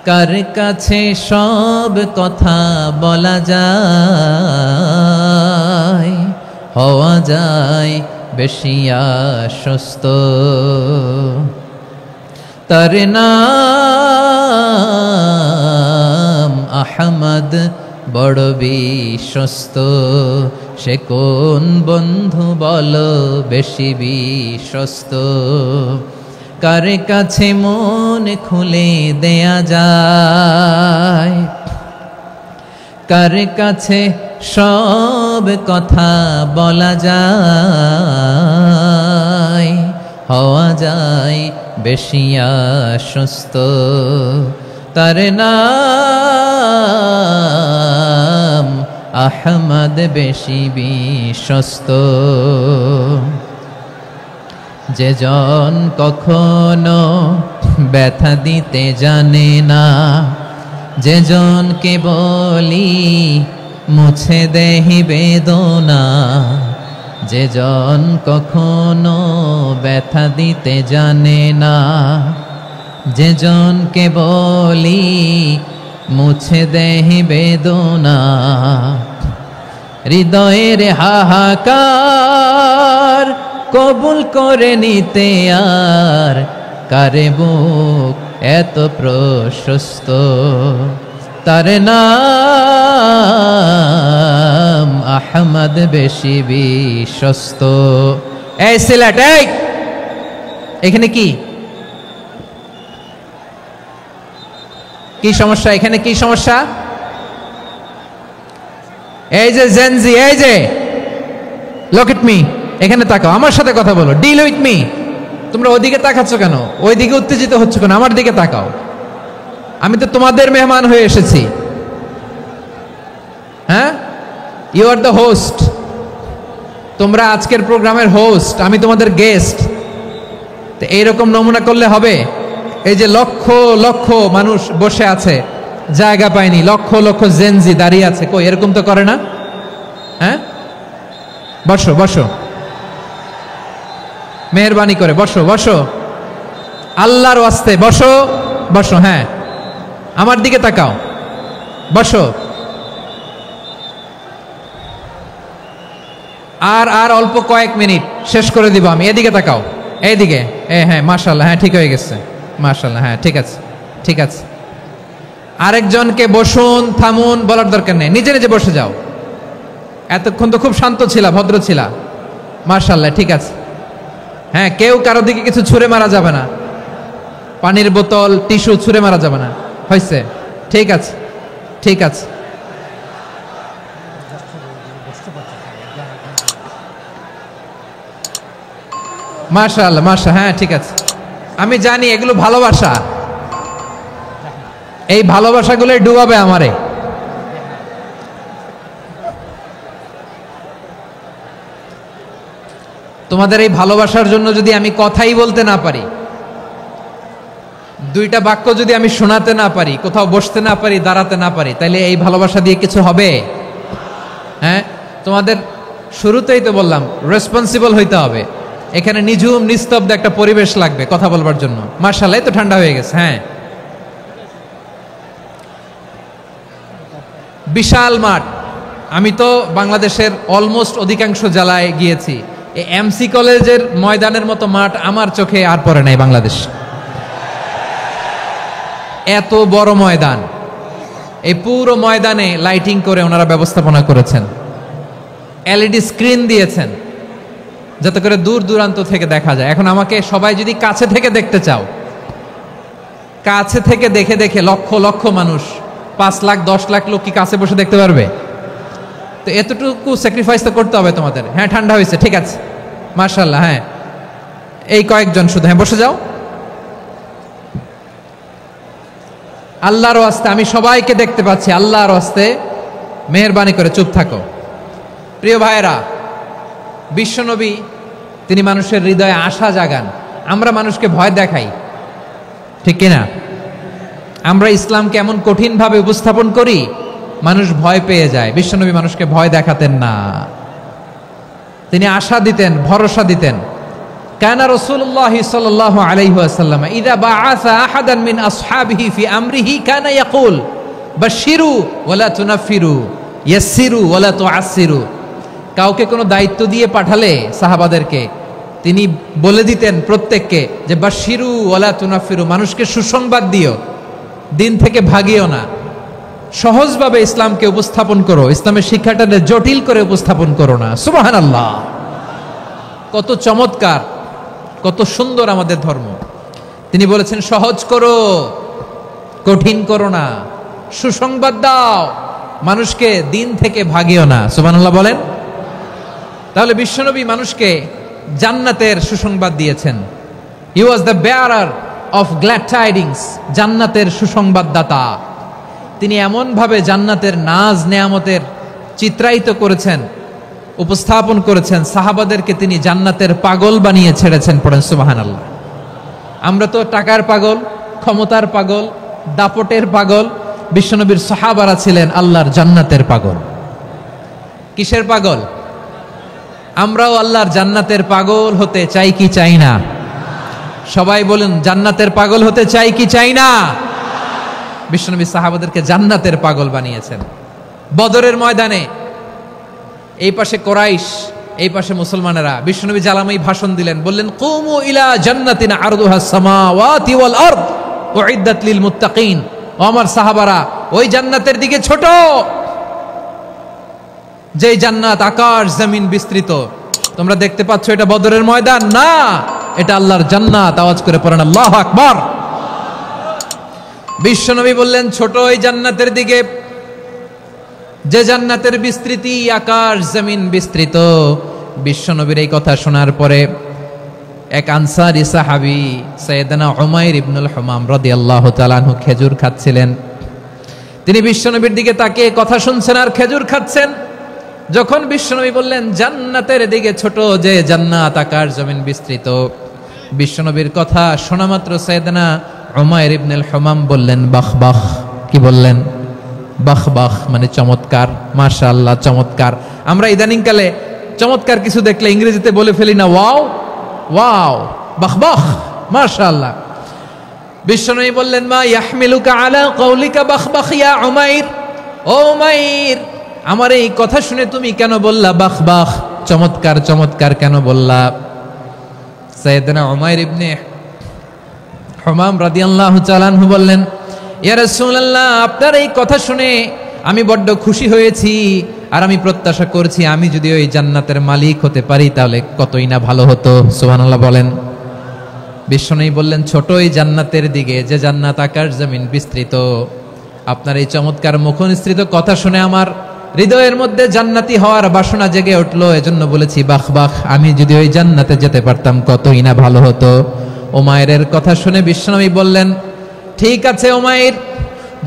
কার কাছে সব কথা বলা যায়, হওয়া যায় বেশি আশ্বস্ত। তার নাম আহমদ, বড় বিশ্বস্ত। সে কোন বন্ধু বলো বেশি বিশ্বস্ত, কার কাছে মন খুলে দেয়া যায়, কার কাছে সব কথা বলা যায়, হওয়া যায় বেশি আশ্বস্ত। তার নাম আহমদ, বেশি বিশ্বস্ত। যে জন কখনো ব্যথা দিতে জানে না, যে জনকে বলি মুছে দেহি বেদনা, যে জন কখনো ব্যথা দিতে জানে না, যে জনকে বলি মুছে দেহি বেদনা, হৃদয়ের হাহাকার কবুল করে নিতে আর কারে বুক এত প্রশস্ত। তার নাম আহমদ, বেশি বিশ্বস্ত। এই সিলেট, এই এখানে কি কি সমস্যা? এখানে কি সমস্যা? এই যে জেনজি, এই যে লুক এট মি, এখানে তাকাও, আমার সাথে কথা বলো, ডিল উইথ মি। তোমরা ওইদিকে তাকাচ্ছ কেন? ওইদিকে উত্তেজিত হচ্ছ কেন? আমার দিকে তাকাও। আমি তো তোমাদের মেহমান হয়ে এসেছি। হ্যাঁ, ইউ আর দ্য হোস্ট। তোমরা আজকের প্রোগ্রামের হোস্ট, আমি তোমাদের গেস্ট। তো এইরকম নমুনা করলে হবে? এই যে লক্ষ লক্ষ মানুষ বসে আছে, জায়গা পায়নি, লক্ষ লক্ষ জেনজি দাঁড়িয়ে আছে, কই এরকম তো করে না? হ্যাঁ, বসো বসো, মেহরবানি করে বসো বসো, আল্লাহর ওয়াস্তে বসো বসো। হ্যাঁ, আমার দিকে তাকাও, বসো। আর আর অল্প কয়েক মিনিট, শেষ করে দিব আমি। এদিকে তাকাও, এইদিকে। হ্যাঁ, মাশাআল্লাহ, হ্যাঁ ঠিক হয়ে গেছে, মাশাআল্লাহ, হ্যাঁ ঠিক আছে, ঠিক আছে। আরেকজনকে বসুন, থামুন বলার দরকার নেই, নিজে নিজে বসে যাও। এতক্ষণ তো খুব শান্ত ছিলা, ভদ্র ছিলা, মাশাআল্লাহ, ঠিক আছে। হ্যাঁ, কেউ কারো দিকে কিছু ছুঁড়ে মারা যাবে না, পানির বোতল, টিস্যু ছুঁড়ে মারা যাবে না। হয়েছে, ঠিক আছে, ঠিক আছে। মাশাআল্লাহ, মাশাআল্লাহ, হ্যাঁ ঠিক আছে। আমি জানি এগুলো ভালোবাসা, এই ভালোবাসাগুলোই ডুবাবে আমারে। তোমাদের এই ভালোবাসার জন্য যদি আমি কথাই বলতে না পারি, দুইটা বাক্য যদি আমি শোনাতে না পারি, কোথাও বসতে না পারি, দাঁড়াতে না পারি, তাহলে এই ভালোবাসা দিয়ে কিছু হবে? হ্যাঁ, তোমাদের শুরুতেই তো বললাম রেসপন্সিবল হইতে হবে। এখানে নিঝুম নিস্তব্ধ একটা পরিবেশ লাগবে কথা বলবার জন্য। মাশাআল্লাহ, তো ঠান্ডা হয়ে গেছে। হ্যাঁ, বিশাল মাঠ। আমি তো বাংলাদেশের অলমোস্ট অধিকাংশ জেলায় গিয়েছি, এই এমসি কলেজের ময়দানের মতো মাঠ আমার চোখে আর পড়ে নাই বাংলাদেশ। এত বড় ময়দান, এই পুরো ময়দানে লাইটিং করে ওনারা ব্যবস্থাপনা করেছেন, এলইডি স্ক্রিন দিয়েছেন যাতে করে দূর দূরান্ত থেকে দেখা যায়। এখন আমাকে সবাই যদি কাছে থেকে দেখতে চাও, কাছে থেকে দেখে দেখে লক্ষ লক্ষ মানুষ, 5 লাখ 10 লাখ লোক কি কাছে বসে দেখতে পারবে? তো এতটুকু স্যাক্রিফাইস তো করতে হবে তোমাদের। হ্যাঁ, ঠান্ডা হয়েছে, ঠিক আছে, মাশাআল্লাহ। হ্যাঁ, এই কয়েকজন শুধু, হ্যাঁ বসে যাও। আল্লাহর ওয়াস্তে আমি সবাইকে দেখতে পাচ্ছি, আল্লাহর ওয়াস্তে মেহেরবানি করে চুপ থাকো। প্রিয় ভাইয়েরা, বিশ্বনবী তিনি মানুষের হৃদয়ে আশা জাগান। আমরা মানুষকে ভয় দেখাই, ঠিক কিনা? আমরা ইসলামকে এমন কঠিনভাবে উপস্থাপন করি, মানুষ ভয় পেয়ে যায়। বিশ্বনবী মানুষকে ভয় দেখাতেন না, তিনি আশা দিতেন, ভরসা দিতেন। কানা রাসূলুল্লাহ সাল্লাল্লাহু আলাইহি ওয়াসাল্লাম ইযা বাআসা আহাদান মিন আসহাবিহি ফি আমরিহি কানা ইয়াকুল বাশশিরু ওয়ালা তুনাফিরু ইয়াসসিরু ওয়ালা তুআসসিরু। কাউকে কোনো দায়িত্ব দিয়ে পাঠালে সাহাবাদেরকে তিনি বলে দিতেন প্রত্যেককে যে বাশশিরু ওয়ালা তুনাফিরু, মানুষকে সুসংবাদ দিও, দিন থেকে ভাগিও না, সহজভাবে ইসলামকে উপস্থাপন করো, ইসলামের শিক্ষাটাকে জটিল করে উপস্থাপন করো না। সুবহানাল্লাহ, কত চমৎকার, কত সুন্দর আমাদের ধর্ম। তিনি বলেছেন সহজ করো, কঠিন করো না, সুসংবাদ দাও, মানুষকে দিন থেকে ভাগিও না। সুবহানাল্লাহ বলেন। তাহলে বিশ্বনবী মানুষকে জান্নাতের সুসংবাদ দিয়েছেন। He was the bearer of glad tidings, জান্নাতের সুসংবাদদাতা। তিনি এমনভাবে জান্নাতের নাজ নেয়ামতের চিত্রায়িত করেছেন, উপস্থাপন করেছেন, সাহাবাদেরকে তিনি জান্নাতের পাগল বানিয়ে ছেড়েছেন। পড়েন সুবহানাল্লাহ। আমরা তো টাকার পাগল, ক্ষমতার পাগল, দাপটের পাগল। বিশ্বনবীর সাহাবারা ছিলেন আল্লাহর জান্নাতের পাগল। কিসের পাগল? আমরাও আল্লাহর জান্নাতের পাগল হতে চাই কি চাই না? সবাই বলুন, জান্নাতের পাগল হতে চাই কি চাই না? বিশ্বনবী সাহাবাদেরকে জান্নাতের পাগল বানিয়েছেন। বদরের ময়দানে এই পাশে কোরাইশ, এই পাশে মুসলমানেরা। বিশ্বনবী জালামাই ভাষণ দিলেন, বললেন কুমু ইলা জান্নাতিন আরদুহাস সামাওয়াতি ওয়াল আরদ উইদ্দাত লিল মুত্তাকিন। ও আমার সাহাবারা, ওই জান্নাতের দিকে ছোট, যেই জান্নাত আকাশ জমিন বিস্তৃত। তোমরা দেখতে পাচ্ছ এটা বদরের ময়দান না, এটা আল্লাহর জান্নাত। আওয়াজ করে পড়েন আল্লাহু আকবার। বিশ্বনবী বললেন ছোট ওই জান্নাতের দিকে, যে জান্নাতের বিস্তৃতি আকাশ জমিন বিস্তৃত। বিশ্বনবীর এই কথা শোনার পরে এক আনসারী সাহাবী সাইয়েদনা উমাইর ইবনুল হুমাম রাদিয়াল্লাহু তাআলা আনহু খেজুর খাচ্ছিলেন। তিনি বিশ্বনবীর দিকে তাকিয়ে কথা শুনছেন আর খেজুর খাচ্ছেন। যখন বিশ্বনবী বললেন জান্নাতের দিকে ছোট, যে জান্নাত আকাশ জমিন বিস্তৃত, বিশ্বনবীর কথা শোনা মাত্র সাইয়েদনা উমাইর ইবনুল হুমাম বললেন বাহ বাহ। কি বললেন? বাহ বাহ, মানে চমৎকার, মাশাআল্লাহ, চমৎকার। আমরা ইদানিংকালে চমৎকার কিছু দেখলে ইংরেজিতে বলে ফেলি না ওয়াও ওয়াও, বাহ বাহ, মাশাআল্লাহ। বিশ্বনবী বললেন মা ইয়াহমিলুকা আলা কওলিকা বাহ বাহ ইয়া উমাইর। ও উমাইর, আমার এই কথা শুনে তুমি কেন বললা বাহ বাহ, চমৎকার চমৎকার কেন বললা? সাইয়েদনা উমাইর ইবনে হুমাম রাদিয়াল্লাহু তাআলা আনহু বললেন ইয়া রাসূলুল্লাহ, আপনার এই কথা শুনে আমি বড্ড খুশি হয়েছি, আর আমি প্রত্যাশা করছি আমি যদি ওই জান্নাতের মালিক হতে পারি তাহলে কতই না ভালো হতো। সুবহানাল্লাহ বলেন। বিশ্বনবী বললেন ছোট ওই জান্নাতের দিকে, যে জান্নাত আকাশ জমিন বিস্তৃত। আপনার এই চমৎকার মুখনিসৃত কথা শুনে আমার হৃদয়ের মধ্যে জান্নাতি হওয়ার বাসনা জেগে উঠলো, এজন্য বলেছি বাহ বাহ, আমি যদি ওই জান্নাতে যেতে পারতাম কতই না ভালো হতো। উমাইরের কথা শুনে বিশ্বনবী বললেন ঠিক আছে উমাইর,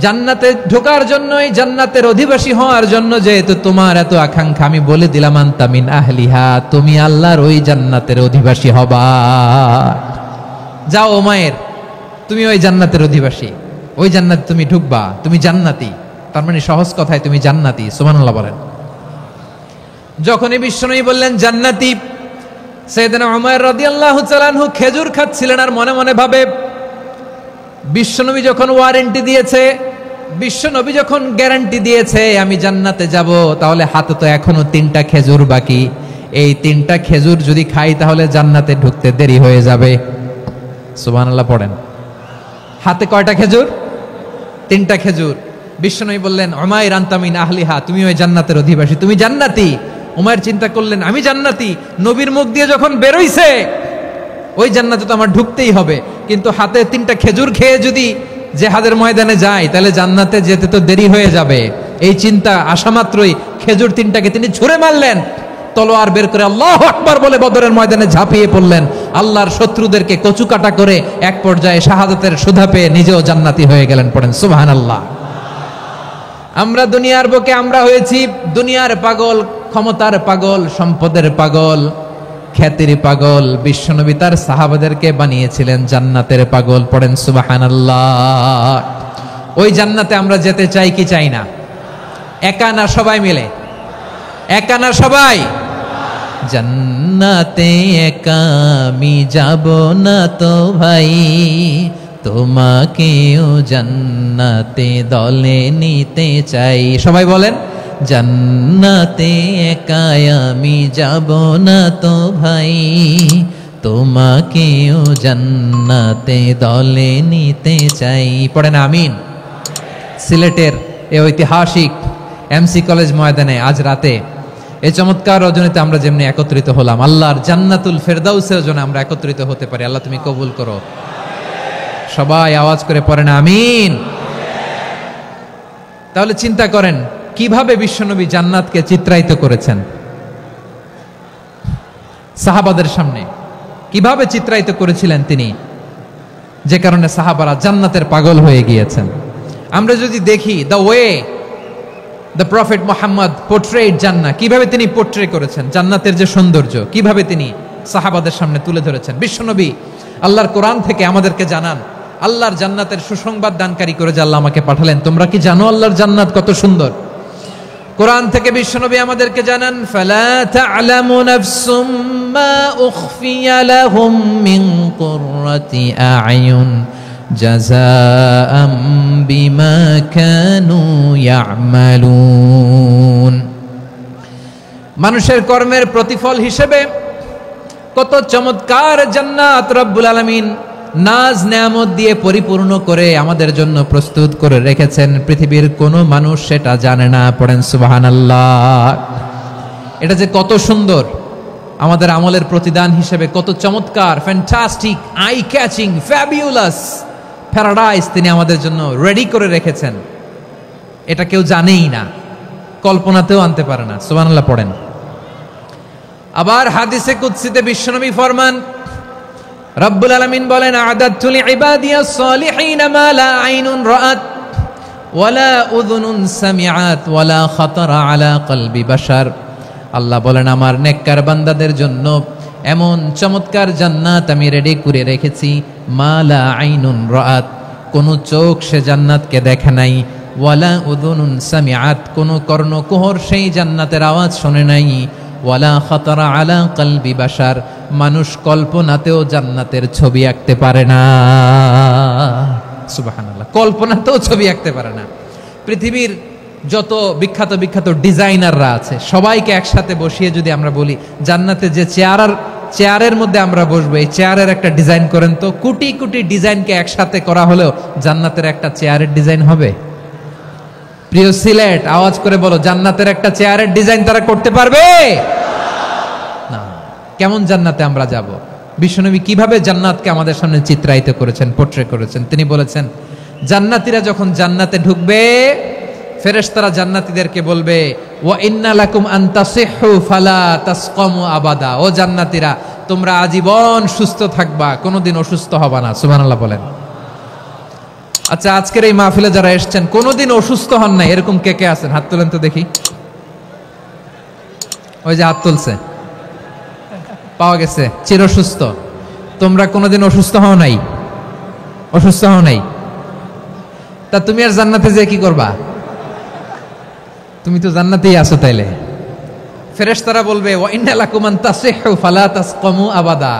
জান্নাতে ঢোকার জন্য, এই জান্নাতের অধিবাসী হওয়ার জন্য যেহেতু তোমার এত আকাঙ্ক্ষা, আমি বলে দিলাম আনতা মিন আহলিহা, তুমি আল্লাহর ওই জান্নাতের অধিবাসী হবা। যাও উমাইর, তুমি ওই জান্নাতের অধিবাসী, ওই জান্নাতে তুমি ঢুকবা, তুমি জান্নাতি। তার মানে সহজ কথায় তুমি জান্নাতি। সুবহানাল্লাহ বলেন। যখনই বিশ্বনবী বললেন জান্নাতি, সাইয়েদনা উমাইর রাদিয়াল্লাহু তাআলা আনহু খেজুর খাচ্ছিলেন আর মনে মনে ভাবে বিশ্বনবী যখন ওয়ারেন্টি দিয়েছে, বিশ্বনবী যখন গ্যারান্টি দিয়েছে আমি জান্নাতে যাব, তাহলে হাতে তো এখনো 3টা খেজুর বাকি। এই 3টা খেজুর যদি খাই তাহলে জান্নাতে ঢুকতে দেরি হয়ে যাবে। সুবহানাল্লাহ পড়েন। হাতে কয়টা খেজুর? 3টা খেজুর। বিশ্বনবী বললেন উমাইর আনতা মিন আহলিহা, তুমি ওই জান্নাতের অধিবাসী, তুমি জান্নাতি। উমাইর চিন্তা করলেন আমি জান্নাতি, নবীর মুখ দিয়ে যখন বেরোইছে ওই জান্নাতে তো আমার ঢুকতেই হবে, কিন্তু হাতে 3টা খেজুর খেয়ে যদি জিহাদের ময়দানে যায় তাহলে জান্নাতে যেতে তো দেরি হয়ে যাবে। এই চিন্তা আসা মাত্রই খেজুর 3টাকে তিনি ছুঁড়ে মারলেন, তলোয়ার বের করে আল্লাহু আকবার বলে বদরের ময়দানে ঝাঁপিয়ে পড়লেন। আল্লাহর শত্রুদেরকে কচুকাটা করে এক পর্যায়ে শাহাদাতের সুধা পেয়ে নিজেও জান্নাতি হয়ে গেলেন। পড়েন সুবহানাল্লাহ। আমরা দুনিয়ার বুকে আমরা হয়েছি দুনিয়ার পাগল, ক্ষমতার পাগল, সম্পদের পাগল, খ্যাতির পাগল। বিশ্বনবী তার সাহাবাদেরকে বানিয়েছিলেন জান্নাতের পাগল। পড়েন সুবহানাল্লাহ। ওই জান্নাতে আমরা যেতে চাই কি চাই না? একা না সবাই মিলে? একা না সবাই? জান্নাতে একা আমি যাব না তো ভাই, তোমাকেও জান্নাতে দলে নিতে চাই। সবাই বলেন জান্নাতে একা আমি যাব না তো ভাই, তোমাকেও জান্নাতে দলে নিতে চাই। পড়েন আমিন। সিলেটের এই ঐতিহাসিক এমসি কলেজ ময়দানে আজ রাতে এই চমৎকার রজনীতে আমরা যেমনি একত্রিত হলাম, আল্লাহর জান্নাতুল ফেরদাউসের জন্য আমরা একত্রিত হতে পারি। আল্লাহ তুমি কবুল করো। সবাই আওয়াজ করে পড়েন আমিন। তাহলে চিন্তা করেন কিভাবে বিশ্বনবী জান্নাতকে চিত্রায়িত করেছেন সাহাবাদের সামনে, কিভাবে চিত্রায়িত করেছিলেন তিনি, যে কারণে সাহাবারা জান্নাতের পাগল হয়ে গিয়েছেন। আমরা যদি দেখি the way the prophet Muhammad portrait জান্নাহ, কিভাবে তিনি পোর্ট্রে করেছেন জান্নাতের যে সৌন্দর্য, কিভাবে তিনি সাহাবাদের সামনে তুলে ধরেছেন। বিশ্বনবী আল্লাহর কোরআন থেকে আমাদেরকে জানান আল্লাহর জান্নাতের সুসংবাদ দানকারী করে যে আল্লাহ আমাকে পাঠালেন। তোমরা কি জানো আল্লাহর জান্নাত কত সুন্দর? কোরআন থেকে বিশ্বনবী আমাদেরকে জানান ফালা তা'লামু নাফসুম মা উখফিয়া লাহুম মিন কুররাতি আ'য়ুন জাযাআম বিমা কানু ইয়া'মালুন। মানুষের কর্মের প্রতিফল হিসেবে কত চমৎকার জান্নাত রব্বুল আলামিন নাজ নেয়ামত দিয়ে পরিপূর্ণ করে আমাদের জন্য প্রস্তুত করে রেখেছেন। পৃথিবীর কোনো মানুষ সেটা জানে না। পড়েন সুবহানাল্লাহ। এটা যে কত সুন্দর, আমাদের আমলের প্রতিদান হিসেবে কত চমৎকার, fantastic, eye catching, fabulous paradise তিনি আমাদের জন্য রেডি করে রেখেছেন। এটা কেউ জানেই না, কল্পনাতেও আনতে পারে না। সুবহানাল্লাহ পড়েন। আবার হাদিসে কুদসিতে বিশ্বনবী ফরমান, রব্বুল আলামিন বলেন আ'দাতু লিইবাদিয়াস সালিহিন মা লা আইনুন রাআত ওয়ালা উযুনুন সামিআত ওয়ালা খাতারা আলা কলবি বাশার। আল্লাহ বলেন আমার নেককার বান্দাদের জন্য এমন চমৎকার জান্নাত আমি রেডি করে রেখেছি, মা লা আইনুন রাআত, কোন চোখ সে জান্নাতকে দেখে নাই, ওয়ালা উযুনুন সামিআত, কোন কর্ণকুহর সেই জান্নাতের আওয়াজ শোনে নাই, ওয়ালা খাতারা আলা কলবি বাশার, মানুষ কল্পনাতেও জান্নাতের ছবি আঁকতে পারে না। সুবহানাল্লাহ, কল্পনাতেও ছবি আঁকতে পারে না। পৃথিবীর যত বিখ্যাত বিখ্যাত ডিজাইনাররা আছে সবাইকে একসাথে বসিয়ে যদি আমরা বলি জান্নাতে যে চেয়ারের মধ্যে আমরা বসবো, এই চেয়ারের একটা ডিজাইন করেন তো, কোটি কোটি ডিজাইনকে একসাথে করা হলেও জান্নাতের একটা চেয়ারের ডিজাইন হবে? প্রিয় সিলেট, আওয়াজ করে বলো, জান্নাতের একটা চেয়ারের ডিজাইন তারা করতে পারবে না। কেমন জান্নাতে আমরা যাব? বিশ্বনবী কিভাবে জান্নাতকে আমাদের সামনে চিত্রায়িত করেছেন, পোর্ট্রে করেছেন। তিনি বলেছেন জান্নাতীরা যখন জান্নাতে ঢুকবে ফেরেশতারা জান্নাতীদেরকে বলবে ওয়া ইন্না লাকুম আন তাসিহু ফালা তাসকামু আবাদা, ও জান্নাতীরা তোমরা আজীবন সুস্থ থাকবা, কোনোদিন অসুস্থ হবা না। সুবহানাল্লাহ বলেন। আচ্ছা, আজকের এই মাহফিলে যারা এসেছেন কোনোদিন অসুস্থ হন নাই এরকম কে কে আছেন? হাত তোলেন তো দেখি। ওই যে হাত তুলছে, পাওয়া গেছে, চির সুস্থ। তোমরা কোনোদিন অসুস্থ হও নাই? অসুস্থ হও নাই? তা তুমি আর জান্নাতে যে কি করবা? তুমি তো জান্নাতেই আছো। তাইলে ফেরেশতারা বলবে ওয়া ইন্না লাকুম আন তাসিহু ফালা তাসকামু আবাদা,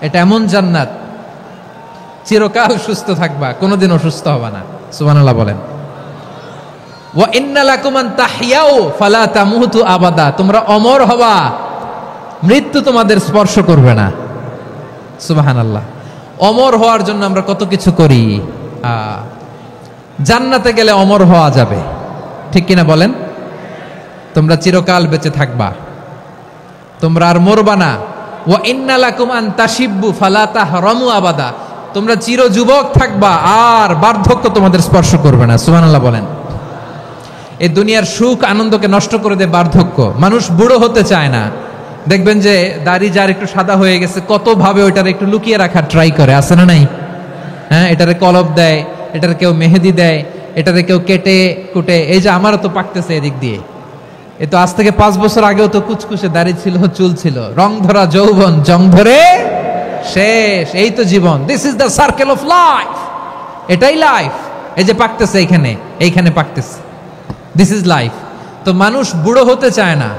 এটা এমন জান্নাত চিরকাল সুস্থ থাকবা, কোনোদিন অসুস্থ হবা না। সুবহানাল্লাহ বলেন। ওয়া ইন্না লাকুম আন তাহইয়াউ ফালা তামুতু আবাদা, তোমরা অমর হবা, মৃত্যু তোমাদের স্পর্শ করবে না। সুবহানাল্লাহ। অমর হওয়ার জন্য আমরা কত কিছু করি। জান্নাতে গেলে অমর হওয়া যাবে, ঠিক কিনা বলেন? তোমরা চিরকাল বেঁচে থাকবা, তোমরা আর মরবা না। ওয়া ইন্না লাকুম আন তাশিব্বু ফালা তাহরামু আবাদা, তোমরা চির যুবক থাকবা, আর বার্ধক্য তোমাদের স্পর্শ করবে না। সুবহানাল্লাহ বলেন। এই দুনিয়ার সুখ আনন্দকে নষ্ট করে দেয় বার্ধক্য। মানুষ বুড়ো হতে চায় না। দেখবেন যে দাড়ি যার একটু সাদা হয়ে গেছে, কত ভাবে ওইটার একটু লুকিয়ে রাখার ট্রাই করে, আছে না নাই? হ্যাঁ, এটারে কলপ দেয়, এটার কেউ মেহেদি দেয়, এটারে কেউ কেটে কুটে। এই যে আমারও তো পাকতেছে এদিক দিয়ে, এ তো আজ থেকে 5 বছর আগেও তো কুচকুচে দাড়ি ছিল, চুল ছিল, রং ধরা যৌবন জং ধরে শেষ। এই তো জীবন, this is the circle of life, এটাই লাইফ। এই যে পাকতেছে এইখানে, এইখানে পাকতেছে, দিস ইজ লাইফ। তো মানুষ বুড়ো হতে চায় না।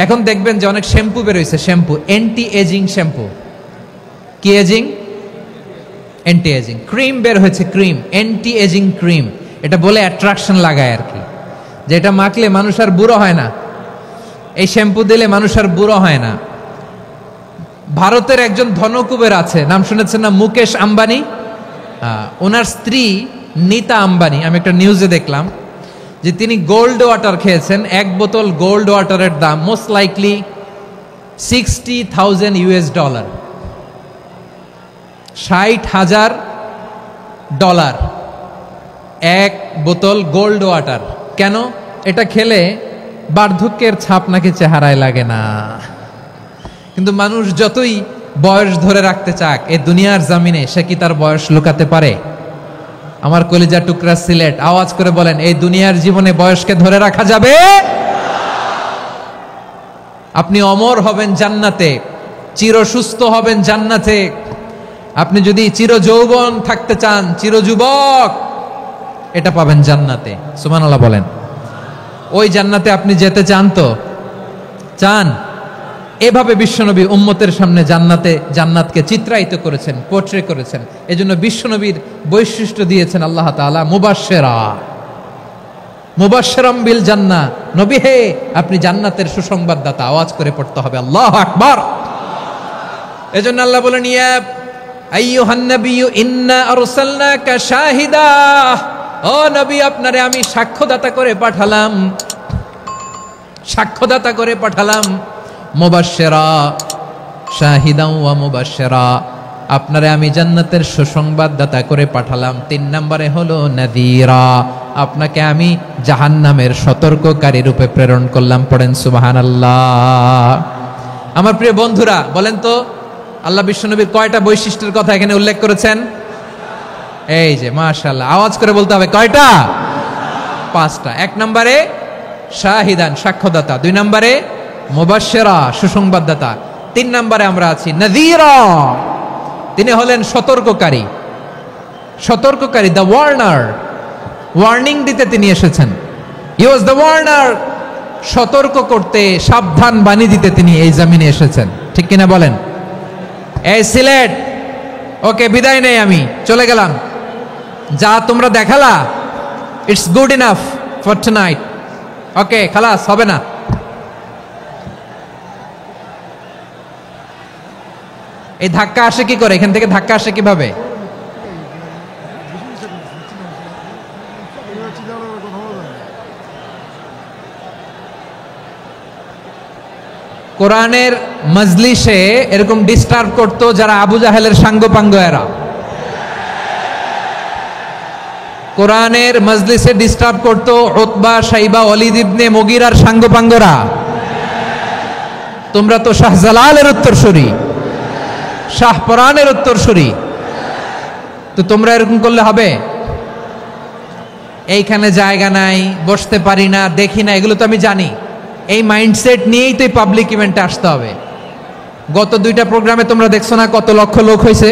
এখন দেখবেন যে অনেক শ্যাম্পু বেরোইছে, শ্যাম্পু অ্যান্টি এজিং শ্যাম্পু। কি এজিং? Anti aging. ক্রিম বের হয়েছে, ক্রিম, অ্যান্টি এজিং ক্রিম। এটা বলে অ্যাট্রাকশন লাগায় আর কি, যে এটা মাখলে মানুষ আর বুড়ো হয় না, এই শ্যাম্পু দিলে মানুষ আর বুড়ো হয় না। ভারতের একজন ধনকুবের আছে, নাম শুনেছেন না? মুকেশ আম্বানি। ওনার স্ত্রী নীতা আম্বানি, আমি একটা নিউজে দেখলাম যে তিনি গোল্ড ওয়াটার খেয়েছেন। 1 বোতল গোল্ড ওয়াটারের দাম মোস্ট লাইকলি $60,000 $60,000 1 বোতল গোল্ড ওয়াটার। কেন? এটা খেলে বার্ধক্যের ছাপ নাকি চেহারায় লাগে না। কিন্তু মানুষ যতই বয়স ধরে রাখতে চাক এই দুনিয়ার জামিনে, সে কি তার বয়স লুকাতে পারে? আমার কলিজা টুকরা সিলেট, আওয়াজ করে বলেন, এই দুনিয়ার জীবনে বয়সকে ধরে রাখা যাবে? আপনি অমর হবেন জান্নাতে, চির সুস্থ হবেন জান্নাতে। আপনি যদি চির যৌবন থাকতে চান, চির যুবক, এটা পাবেন জান্নাতে। সুবহানাল্লাহ বলেন। ওই জান্নাতে আপনি যেতে চান তো? চান? এভাবে বিশ্বনবী উম্মতের সামনে জান্নাতকে চিত্রায়িত করেছেন, পোর্ট্রে করেছেন। এজন্য বিশ্বনবীর বৈশিষ্ট্য দিয়েছেন আল্লাহ তাআলা মুবাশশিরাম বিল জান্নাহ। নবী হে, আপনি জান্নাতের সুসংবাদদাতা। আওয়াজ করে পড়তে হবে আল্লাহু আকবার। এজন্য আল্লাহ বলেন, ইয়া আইয়ুহান নাবিয়্যু ইন্না আরসালনাকা শাহিদা, ও নবী, আপনারে আমি সাক্ষ্যদাতা করে পাঠালাম, সাক্ষ্যদাতা করে পাঠালাম। মুবাশশিরা শাহিদাও ওয়া মুবাশশিরা, আপনারে আমি জান্নাতের সুসংবাদদাতা করে পাঠালাম। 3 নম্বরে হলো নাযীরা, আপনাকে আমি জাহান্নামের সতর্ককারী রূপে প্রেরণ করলাম। পড়েন সুবহানাল্লাহ। আমার প্রিয় বন্ধুরা, বলেন তো আল্লাহ বিশ্বনবীর কয়টা বৈশিষ্ট্যের কথা এখানে উল্লেখ করেছেন? এই যে মাশাআল্লাহ, আওয়াজ করে বলতে হবে, কয়টা? 5টা। 1 নম্বরে শাহিদান, সাক্ষ্যদাতা। 2 নম্বরে মুবাশশিরা, সুসংবাদদাতা। 3 নম্বরে আমরা আছি নাযীরা, তিনি হলেন সতর্ককারী। সতর্ককারী, দ্য ওয়ার্নার, ওয়ার্নিং দিতে তিনি এসেছেন। হি ওয়াজ দ্য ওয়ার্নার, সতর্ক করতে, সাবধান বাণী দিতে তিনি এই জমিনে এসেছেন। ঠিক কিনা বলেন? এই সিলেট, ওকে, বিদায় নেই, আমি চলে গেলাম। যা তোমরা দেখালা, it's good enough for tonight. Okay, খালাস, হবে না। এই ধাক্কা আসে কি করে? এখান থেকে ধাক্কা আসে কিভাবে? কোরআনের মজলিসে এরকম ডিস্টার্ব করতো যারা আবু জাহেলের সাঙ্গপাঙ্গ এরা। কোরআনের মজলিসে ডিস্টার্ব করতো উতবা, শাইবা, ওয়ালিদ ইবনে মুগীরার সাঙ্গপাঙ্গরা। তোমরা তো শাহজালালের উত্তরসূরি, শাহপরানের উত্তরসূরি, তো তোমরা এরকম করলে হবে? এইখানে জায়গা নাই, বসতে পারি না, দেখি না, এগুলো তো আমি জানি। এই মাইন্ডসেট নিয়েই তো পাবলিক ইভেন্টে আসতে হবে। গত 2টা প্রোগ্রামে তোমরা দেখছো না কত লক্ষ লোক হয়েছে?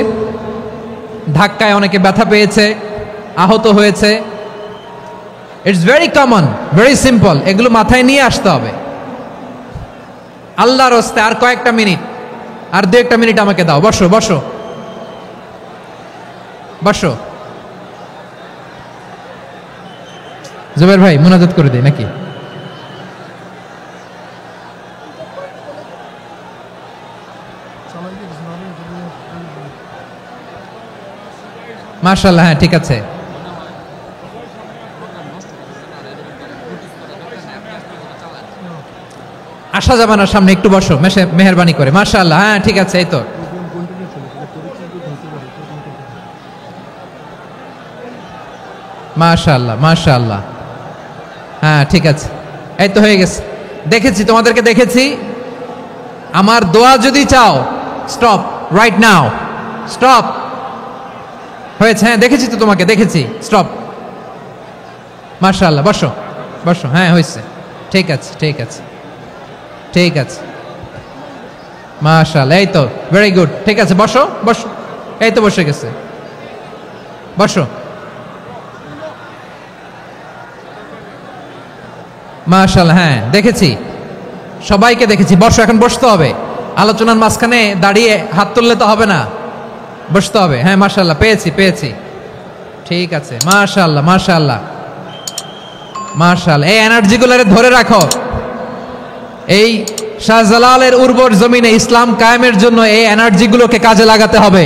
ধাক্কায় অনেকে ব্যথা পেয়েছে, আহত হয়েছে। It's very common, very simple. এগুলো মাথায় নিয়ে আসতে হবে। আল্লাহর হস্তে আর কয়েকটা মিনিট, আর 2-1 মিনিট আমাকে দাও। বসো বসো বসো। জুবাইর ভাই, মুনাজাত করে দিই নাকি? মাশাআল্লাহ, হ্যাঁ ঠিক আছে। আসা যাবে না সামনে, একটু বসো মেহেরবানি করে। মাশাআল্লাহ, হ্যাঁ ঠিক আছে, এই তো মাশাআল্লাহ মাশাআল্লাহ, হ্যাঁ ঠিক আছে, এই তো হয়ে গেছে। দেখেছি তোমাদেরকে, দেখেছি। আমার দোয়া যদি চাও, স্টপ রাইট নাও, স্টপ। হয়েছে, হ্যাঁ দেখেছি তো তোমাকে, দেখেছি, স্টপ। মাশাআল্লাহ, বসো বসো, হ্যাঁ হয়েছে, ঠিক আছে ঠিক আছে ঠিক আছে, মাশাআল্লাহ, এই তো ভেরি গুড, ঠিক আছে, বসো বসো, এই তো বসে গেছে, বসো। মাশাআল্লাহ, হ্যাঁ দেখেছি, সবাইকে দেখেছি। বসো, এখন বসতে হবে। আলোচনার মাঝখানে দাঁড়িয়ে হাত তুললে তো হবে না, বসতে হবে। হ্যাঁ মাশাআল্লাহ, পেয়েছি পেয়েছি, ঠিক আছে, মাশাআল্লাহ মাশাআল্লাহ মাশাআল্লাহ। এই এনার্জিগুলোরে ধরে রাখো। এই শাহজালালের উর্বর জমিনে ইসলাম কায়েমের জন্য এই এনার্জিগুলোকে কাজে লাগাতে হবে।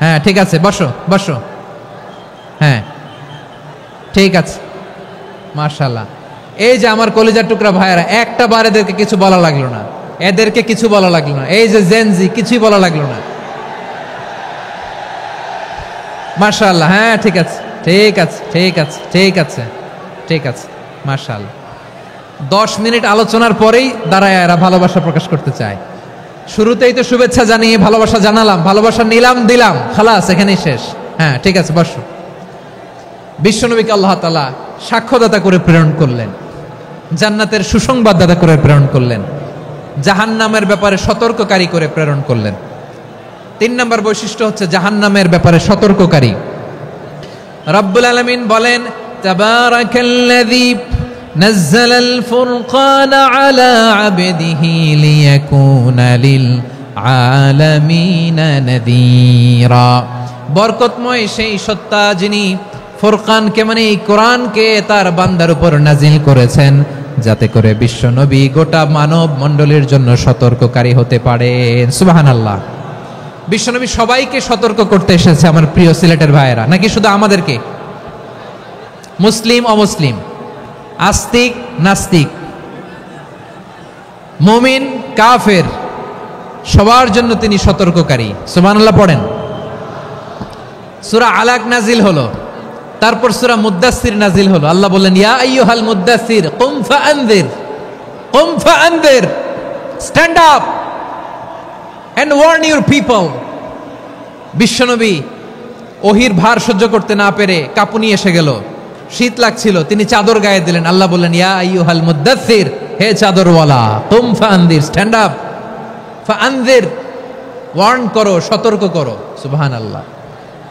হ্যাঁ ঠিক আছে, বসো বসো, হ্যাঁ ঠিক আছে, মাশাআল্লাহ। এই যে আমার কলিজার টুকরা ভাইয়েরা, একটা বার এদেরকে কিছু বলা লাগলো না, এদেরকে কিছু বলা লাগলো না। এই যে জেনজি, কিছুই বলা লাগলো না। মাশাআল্লাহ, হ্যাঁ ঠিক আছে ঠিক আছে ঠিক আছে ঠিক আছে ঠিক আছে, মাশাআল্লাহ। 10 মিনিট আলোচনার পরেই দাঁড়ায় এরা ভালোবাসা প্রকাশ করতে চায়। শুরুতেই তো শুভেচ্ছা জানিয়ে ভালোবাসা জানালাম, ভালোবাসা নিলাম দিলাম, খালাস, এখানেই শেষ। হ্যাঁ ঠিক আছে, বসো। বিশ্বনবীকে আল্লাহ তাআলা সাক্ষ্যদাতা করে প্রেরণ করলেন, জান্নাতের সুসংবাদদাতা করে প্রেরণ করলেন, জাহান্নামের ব্যাপারে সতর্ককারী করে প্রেরণ করলেন। 3 নম্বর বৈশিষ্ট্য হচ্ছে জাহান্নামের ব্যাপারে সতর্ককারী। রব্বুল আলামিন বলেন, তাবারাকাল্লাযী নাযালাল ফুরকানা আলা আবদিহি লিয়াকুনা লিল আলামিনা নাযীরা। বরকতময় সেই সত্তা যিনি ফুরকানকে মানে এই কোরআনকে তার বান্দার উপর নাজিল করেছেন, যাতে করে বিশ্ব নবী গোটা মানব মণ্ডলীর জন্য সতর্ককারী হতে পারেন। সুবহানাল্লাহ। বিশ্বনবী সবাইকে সতর্ক করতে এসেছে, আমার প্রিয় সিলেটের ভাইয়েরা, নাকি শুধু আমাদেরকে? মুসলিম অমুসলিম, আস্তিক নাস্তিক, মুমিন কাফের, সবার জন্য তিনি সতর্ককারী। সুবহানাল্লাহ পড়েন। সূরা আলাক নাজিল হলো, তারপর সূরা মুদ্দাসসির নাজিল হলো। আল্লাহ বললেন, ইয়া আইয়ুহাল মুদ্দাসসির কুম ফাআনযির, stand up and warn your people. বিশ্বনবী ওহির ভার সহ্য করতে না পেরে কাঁপুনি এসে গেল, শীত লাগছিল, তিনি চাদর গায়ে দিলেন। আল্লাহ বললেন, ইয়া আইয়ুহাল মুদ্দাসসির, হে চাদরওয়ালা, কুম ফাআনযির, স্ট্যান্ড আপ, ফাআনযির, ওয়ার্ন করো, সতর্ক করো। সুবহানাল্লাহ।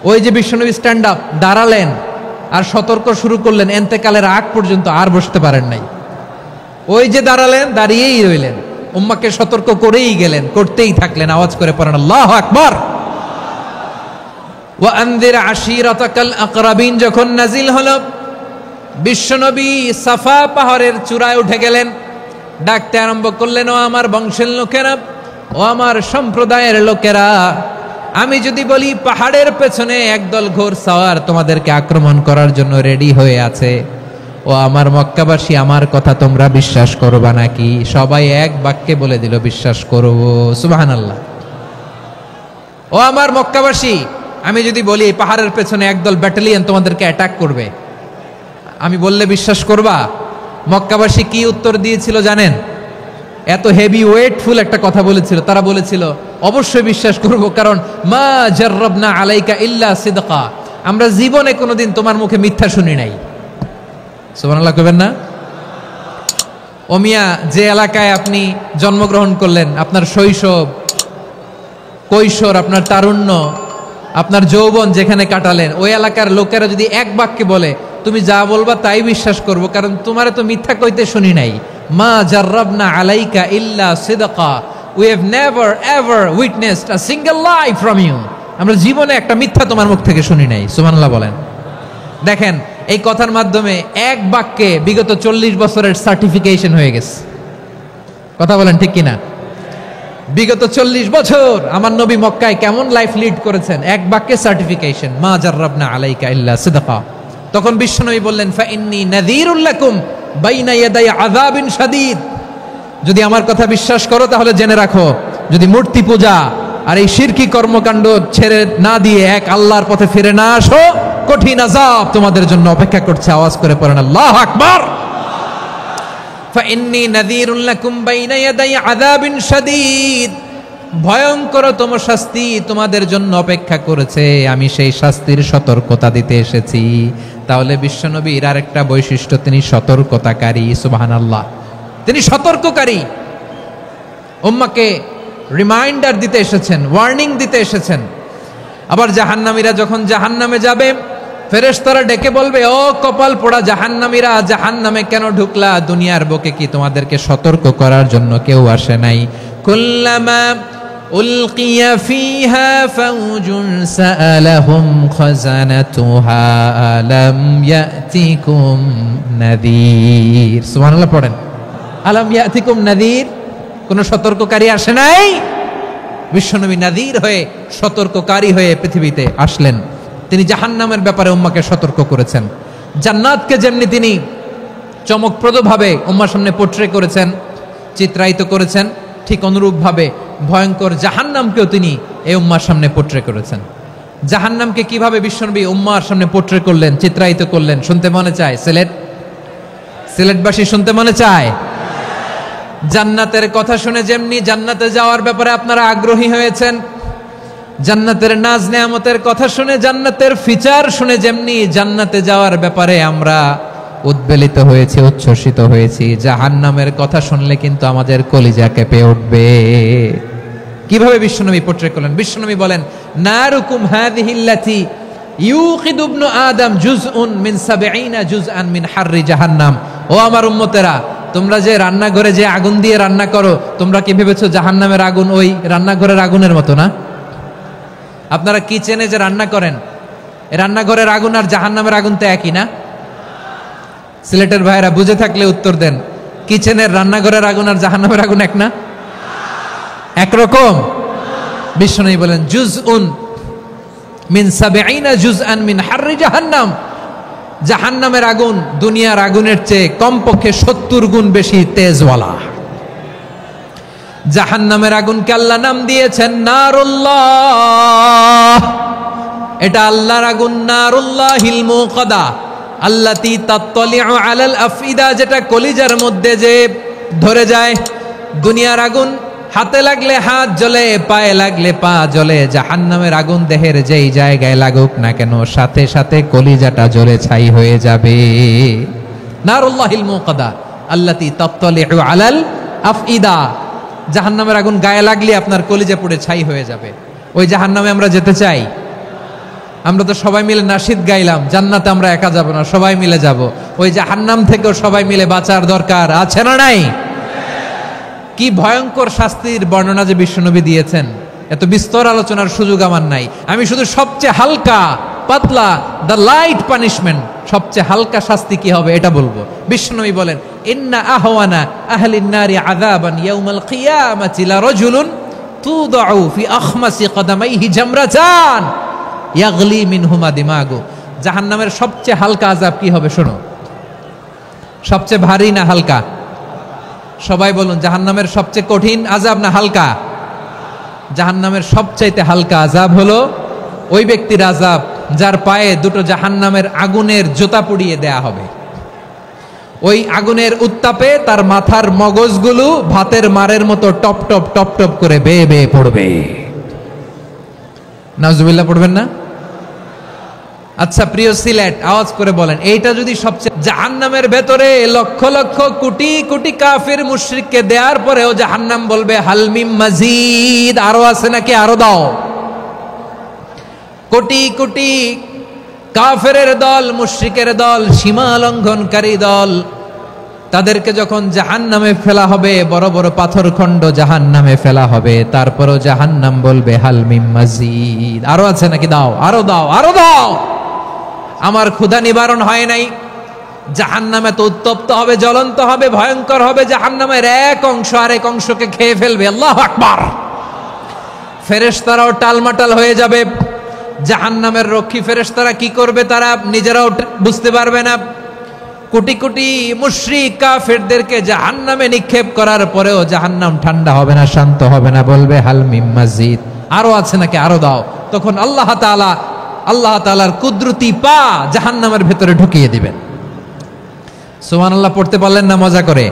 ওই যে বিশ্বনবী স্ট্যান্ড আপ, দাঁড়ালেন আর সতর্ক শুরু করলেন, এন্তেকালের আগ পর্যন্ত আর বসতে পারেন নাই। ওই যে দাঁড়ালেন, দাঁড়িয়েই রইলেন, উম্মাকে সতর্ক করেই গেলেন, করতেই থাকলেন। আওয়াজ করে পড়েন আল্লাহু আকবার। ওয়া আনযির আশীরাতাকাল আকরাবিন যখন নাজিল হলো, বিশ্বনবী সাফা পাহাড়ের চূড়ায় উঠে গেলেন, ডাকতে আরম্ভ করলেন, ও আমার বংশের লোকেরা, ও আমার সম্প্রদায়ের লোকেরা, আমি যদি বলি পাহাড়ের পেছনে একদল ঘোড়সাওয়ার তোমাদেরকে আক্রমণ করার জন্য রেডি হয়ে আছে, ও আমার মক্কাবাসী, আমার কথা তোমরা বিশ্বাস করবা নাকি? সবাই এক বাক্যে বলে দিল, বিশ্বাস করব। সুবহানাল্লাহ। ও আমার মক্কাবাসী, আমি যদি বলি পাহাড়ের পেছনে একদল ব্যাটালিয়ন তোমাদেরকে অ্যাটাক করবে, আমি বললে বিশ্বাস করবা? মক্কাবাসী কি উত্তর দিয়েছিল জানেন? এত হেভি ওয়েটফুল একটা কথা বলেছিল। তারা বলেছিল, অবশ্যই বিশ্বাস করব, কারণ মা জাররাবনা আলাইকা ইল্লা সিদকা, আমরা জীবনে কোনোদিন তোমার মুখে মিথ্যা শুনি নাই। সুবহানাল্লাহ কইবেন না? ও মিয়া, যে এলাকায় আপনি জন্মগ্রহণ করলেন, আপনার শৈশব, কৈশোর, আপনার তারুণ্য, আপনার যৌবন যেখানে কাটালেন, ওই এলাকার লোকেরা যদি এক বাক্যে বলে তুমি যা বলবা তাই বিশ্বাস করব, কারণ তোমারে তো মিথ্যা কইতে শুনি নাই। মা জাররাবনা আলাইকা ইল্লা সিদকা, we have never ever witnessed a single lie from you, আমরা জীবনে একটা মিথ্যা তোমার মুখ থেকে শুনি নাই। সুবহানাল্লাহ বলেন। দেখেন, এই কথার মাধ্যমে এক বাক্যে বিগত 40 বছরের সার্টিফিকেশন হয়ে গেছে। কথা বলেন ঠিক কিনা? বিগত 40 বছর আমার নবী মক্কায় কেমন লাইফ লিড করেছেন, এক বাক্যে সার্টিফিকেশন, মা জাররাবনা আলাইকা ইল্লা সিদকা। তখন বিশ্বনবী বললেন, ফা ইন্নী নাযীরুল লাকুম বাইনা ইয়াদাই আযাবিন শাদীদ। যদি আমার কথা বিশ্বাস করো তাহলে জেনে রাখো, যদি মূর্তি পূজা আর এই শিরকি কর্মকাণ্ড ছেড়ে না দিয়ে এক আল্লাহর পথে ফিরে না আসো, কঠিন আযাব তোমাদের জন্য অপেক্ষা করছে। আওয়াজ করে পড়েন আল্লাহু আকবার। ফাইন্নী নাযীরুল লাকুম বাইনা ইয়াদাই আযাবিন শাদীদ। ভয়ঙ্করতম শাস্তি তোমাদের জন্য অপেক্ষা করেছে, আমি সেই শাস্তির সতর্কতা দিতে এসেছি। তাহলে বিশ্বনবীর আরেকটা বৈশিষ্ট্য, তিনি সতর্কতাকারী। সুবহানাল্লাহ, তিনি সতর্ককারী। উম্মাহকে রিমাইন্ডার দিতে এসেছেন, ওয়ার্নিং দিতে এসেছেন। আবার জাহান্নামীরা যখন জাহান্নামে যাবে, ফেরেশতারা ডেকে বলবে, ও কপাল পোড়া জাহান্নামীরা, জাহান্নামে কেন ঢুকলা? দুনিয়ার বুকে কি তোমাদেরকে সতর্ক করার জন্য কেউ আসে নাই? কুল্লামা উলকিয়া ফিহা ফাউজুন সাআলাহুম খাযানাতুহা আলাম ইয়াতিকুম নাযীর। সুবহানাল্লাহ পড়েন, আলাম ইয়াতিকুম নাযীর। কোন সতর্ককারী আসে নাই? বিশ্বনবী নাযীর হয়ে, সতর্ককারী হয়ে পৃথিবীতে আসলেন। তিনি জাহান্নামের ব্যাপারে উম্মাহকে সতর্ক করেছেন। জান্নাতকে যেমনি তিনি চমকপ্রদভাবে উম্মার সামনে পোট্রে করেছেন, চিত্রায়িত করেছেন, ঠিক অনুরূপভাবে ভয়ঙ্কর জাহান্নামকেও তিনি এই উম্মার সামনে পোট্রে করেছেন। জাহান্নামকে কিভাবে বিশ্বনবী উম্মার সামনে পোট্রে করলেন, চিত্রায়িত করলেন, শুনতে মনে চায়? সিলেটবাসী শুনতে মনে চায়? জান্নাতের কথা শুনে যেমনি জান্নাতে যাওয়ার ব্যাপারে আপনারা আগ্রহী হয়েছেন, জান্নাতের নাজ নেয়ামতের কথা শুনে, জান্নাতের ফিচার শুনে যেমনি জান্নাতে যাওয়ার ব্যাপারে আমরা উদ্বেলিত হয়েছি, উচ্ছ্বসিত হয়েছি, জাহান্নামের কথা শুনলে কিন্তু আমাদের কলিজা কেঁপে উঠবে। কিভাবে বিশ্বনবী পোট্রে করলেন? বিশ্বনবী বলেন, নারুকুম হাযিহিল্লাতী ইউকিদু ইবনু আদম জুজউন মিন ৭০ জুজআন মিন হাররি জাহান্নাম। ও আমার উম্মতেরা, তোমরা যে রান্নাঘরে যে আগুন দিয়ে রান্না করো, তোমরা কি ভেবেছো জাহান্নামের আগুন ওই রান্নাঘরের আগুনের মতো না? আপনারা কিচেনে যে রান্না করেন, রান্নাঘরের আগুন আর জাহান্নামের আগুন তো একই না? সিলেটের ভাইরা বুঝে থাকলে উত্তর দেন, কিচেনের রান্নাঘরের আগুন আর জাহান্নামের আগুন এক না? একরকম? বিশ্বনবী বলেন, জুজউন মিন ৭০ জুজআন মিন হাররি জাহান্নাম। জাহান্নামের আগুন দুনিয়ার আগুনের চেয়ে কমপক্ষে ৭০ গুণ বেশি তেজওয়ালা। জাহান্নামের আগুনকে আল্লাহ নাম দিয়েছেন নারুল্লাহ। এটা আল্লাহর আগুন, নারুল্লাহিল মুকাদা আল্লাতী তাত্তালিউ আলাল আফইদা, যেটা কলিজার মধ্যে যে ধরে যায়। দুনিয়ার আগুন হাতে লাগলে হাত জ্বলে, পায়ে লাগলে পা জ্বলে। জাহান্নামের আগুন দেহের যেই জায়গায় লাগুক না কেন, সাথে সাথে কলিজাটা জ্বলে ছাই হয়ে যাবে। নারুল্লাহিল মুকাদা আল্লাতী তাত্তালিউ আলাল আফইদা। জাহান্নামের আগুন গায়ে লাগলে আপনার কলিজা পুড়ে ছাই হয়ে যাবে। ওই জাহান্নামে আমরা যেতে চাই? আমরা তো সবাই মিলে নাশিদ গাইলাম, জান্নাতে আমরা একা যাব না, সবাই মিলে যাব। ওই জাহান্নাম থেকেও সবাই মিলে বাঁচার দরকার আছে না নাই? কি ভয়ঙ্কর শাস্তির বর্ণনা যে বিশ্বনবী দিয়েছেন, এত বিস্তর আলোচনার সুযোগ আমার নাই। আমি শুধু সবচেয়ে হালকা পাতলা, দ্য লাইট পানিশমেন্ট, সবচেয়ে হালকা শাস্তি কি হবে এটা বলবো। বিশ্বনবী বলেন, ইন্না আহওয়ানা আহলিন নারি আযাবান ইয়াউমাল কিয়ামাতি লারাজুলুন তুদাউ ফি আখমাসি কদামাইহি জামরাতান ইয়াগলি মিনহুমা দিমাগু। জাহান্নামের সবচেয়ে হালকা আযাব কি হবে শোনো। সবচেয়ে ভারী না হালকা? সবাই বলুন, জাহান্নামের সবচেয়ে কঠিন আযাব না হালকা? জাহান্নামের সবচাইতে হালকা আযাব হলো ওই ব্যক্তির আযাব যার পায়ে দুটো জাহান্নামের আগুনের জুতা পুড়িয়ে দেয়া হবে। ওই আগুনের উত্তাপে তার মাথার মগজগুলো ভাতের মারের মতো টপ টপ টপ টপ করে বেয়ে বেয়ে পড়বে। নাউজুবিল্লাহ পড়বেন না? আচ্ছা প্রিয় সিলেট, আওয়াজ করে বলেন, এইটা যদি সবচেয়ে, জাহান্নামের ভেতরে লক্ষ লক্ষ কোটি কোটি কাফির মুশরিককে দেওয়ার পরেও জাহান্নাম বলবে হালমিম মাজিদ, আরো আছে নাকি, আরো দাও। কোটি কোটি কাফেরের দল, মুশরিকের দল, সীমা লঙ্ঘনকারী দল, তাদেরকে যখন জাহান্নামে ফেলা হবে, বড় বড় পাথরখণ্ড জাহান্নামে ফেলা হবে, তারপরও জাহান্নাম বলবে হালমিম মাজিদ, আরো আছে নাকি, দাও, আরো দাও, আরো দাও। আমার ক্ষুধা নিবারণ হয় নাই। জাহান্নামে তো উত্তপ্ত হবে, জ্বলন্ত হবে, ভয়ঙ্কর হবে। জাহান্নামের এক অংশ আরেক অংশকে খেয়ে ফেলবে। আল্লাহু আকবার। ফেরেশতারাও টালমাটাল হয়ে যাবে। জাহান্নামের রক্ষী ফেরেশতারা কি করবে তারা নিজেরাও বুঝতে পারবে না। কোটি কোটি মুশরিক কাফেরদেরকে জাহান্নামে নিক্ষেপ করার পরেও জাহান্নাম ঠান্ডা হবে না, শান্ত হবে না, বলবে হাল মিম মাজিদ, আরো আছে নাকি, আরো দাও। তখন আল্লাহ তাআলার কুদরতি পা জাহান্নামের ভেতরে ঢুকিয়ে দিবেন। সুবহানাল্লাহ পড়তে পারলেন না মজা করে?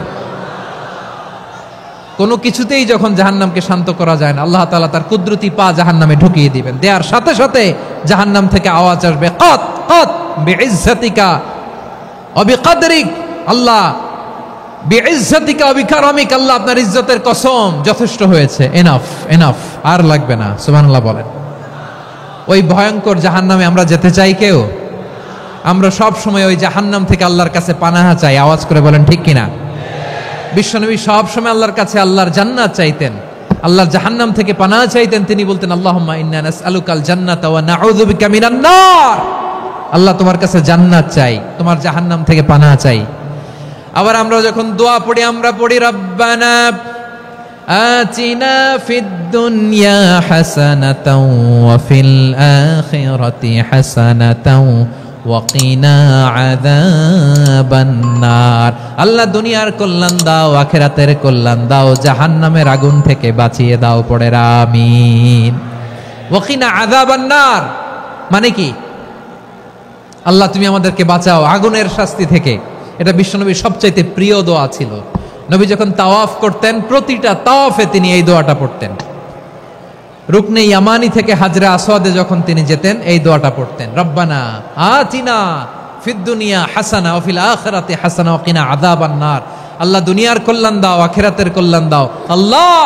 কোনো কিছুতেই যখন জাহান্নামকে শান্ত করা যায় না, আল্লাহ তাআলা তার কুদরতি পা জাহান্নামে ঢুকিয়ে দিবেন। দেয়ার সাথে সাথে জাহান্নাম থেকে আওয়াজ আসবে, কত কত বিইজ্জাতিকা ওয়া বিকদরিক, আল্লাহ বিইজ্জাতিকা ওয়া বিকারামিক, আল্লাহ আপনার ইজ্জতের কসম, যথেষ্ট হয়েছে, এনাফ এনাফ, আর লাগবে না। সুবহানাল্লাহ বলেন। ওই ভয়ঙ্কর জাহান্নামে আমরা যেতে চাই কেউ? আমরা সব সময় ওই জাহান্নাম থেকে আল্লাহর কাছে পানাহা চাই। আওয়াজ করে বলেন ঠিক কিনা? বিশ্বনবী সব সময় আল্লাহর কাছে আল্লাহর জান্নাত চাইতেন, আল্লাহর জাহান্নাম থেকে পানাহা চাইতেন। তিনি বলতেন, আল্লাহুম্মা ইন্না নাসআলুকাল জান্নাতা ওয়া নাউযু বিকা মিনান নার, আল্লাহ তোমার কাছে জান্নাত চাই, তোমার জাহান্নাম থেকে পানাহা চাই। আবার আমরা যখন দোয়া পড়ি, আমরা পড়ি রব্বানা আতিনা ফিদ দুনিয়া হাসানাতাও ওয়া ফিল আখিরাতি হাসানাতাও ওয়া কিনা আযাবান নার, আল্লাহ দুনিয়ার কল্যাণ দাও, আখিরাতের কল্যাণ দাও, জাহান্নামের আগুন থেকে বাঁচিয়ে দাও, পড়ে আমিন। ওয়া কিনা আযাবান নার মানে কি? আল্লাহ তুমি আমাদেরকে বাঁচাও আগুনের শাস্তি থেকে। এটা বিশ্বনবীর সবচাইতে প্রিয় দোয়া ছিল। নবী যখন তাওয়াফ করতেন, প্রতিটা তাওয়াফে তিনি এই দোয়াটা পড়তেন। রুকনে ইয়ামানি থেকে হাজরে আসওয়াদে যখন তিনি যেতেন, এই দোয়াটা পড়তেন, রব্বানা আতিনা ফিদ দুনিয়া হাসানা ওয়া ফিল আখিরাতি হাসানা ওয়া কিনা আযাবান নার, আল্লাহ দুনিয়ার কল্যাণ দাও, আখিরাতের কল্যাণ দাও, আল্লাহ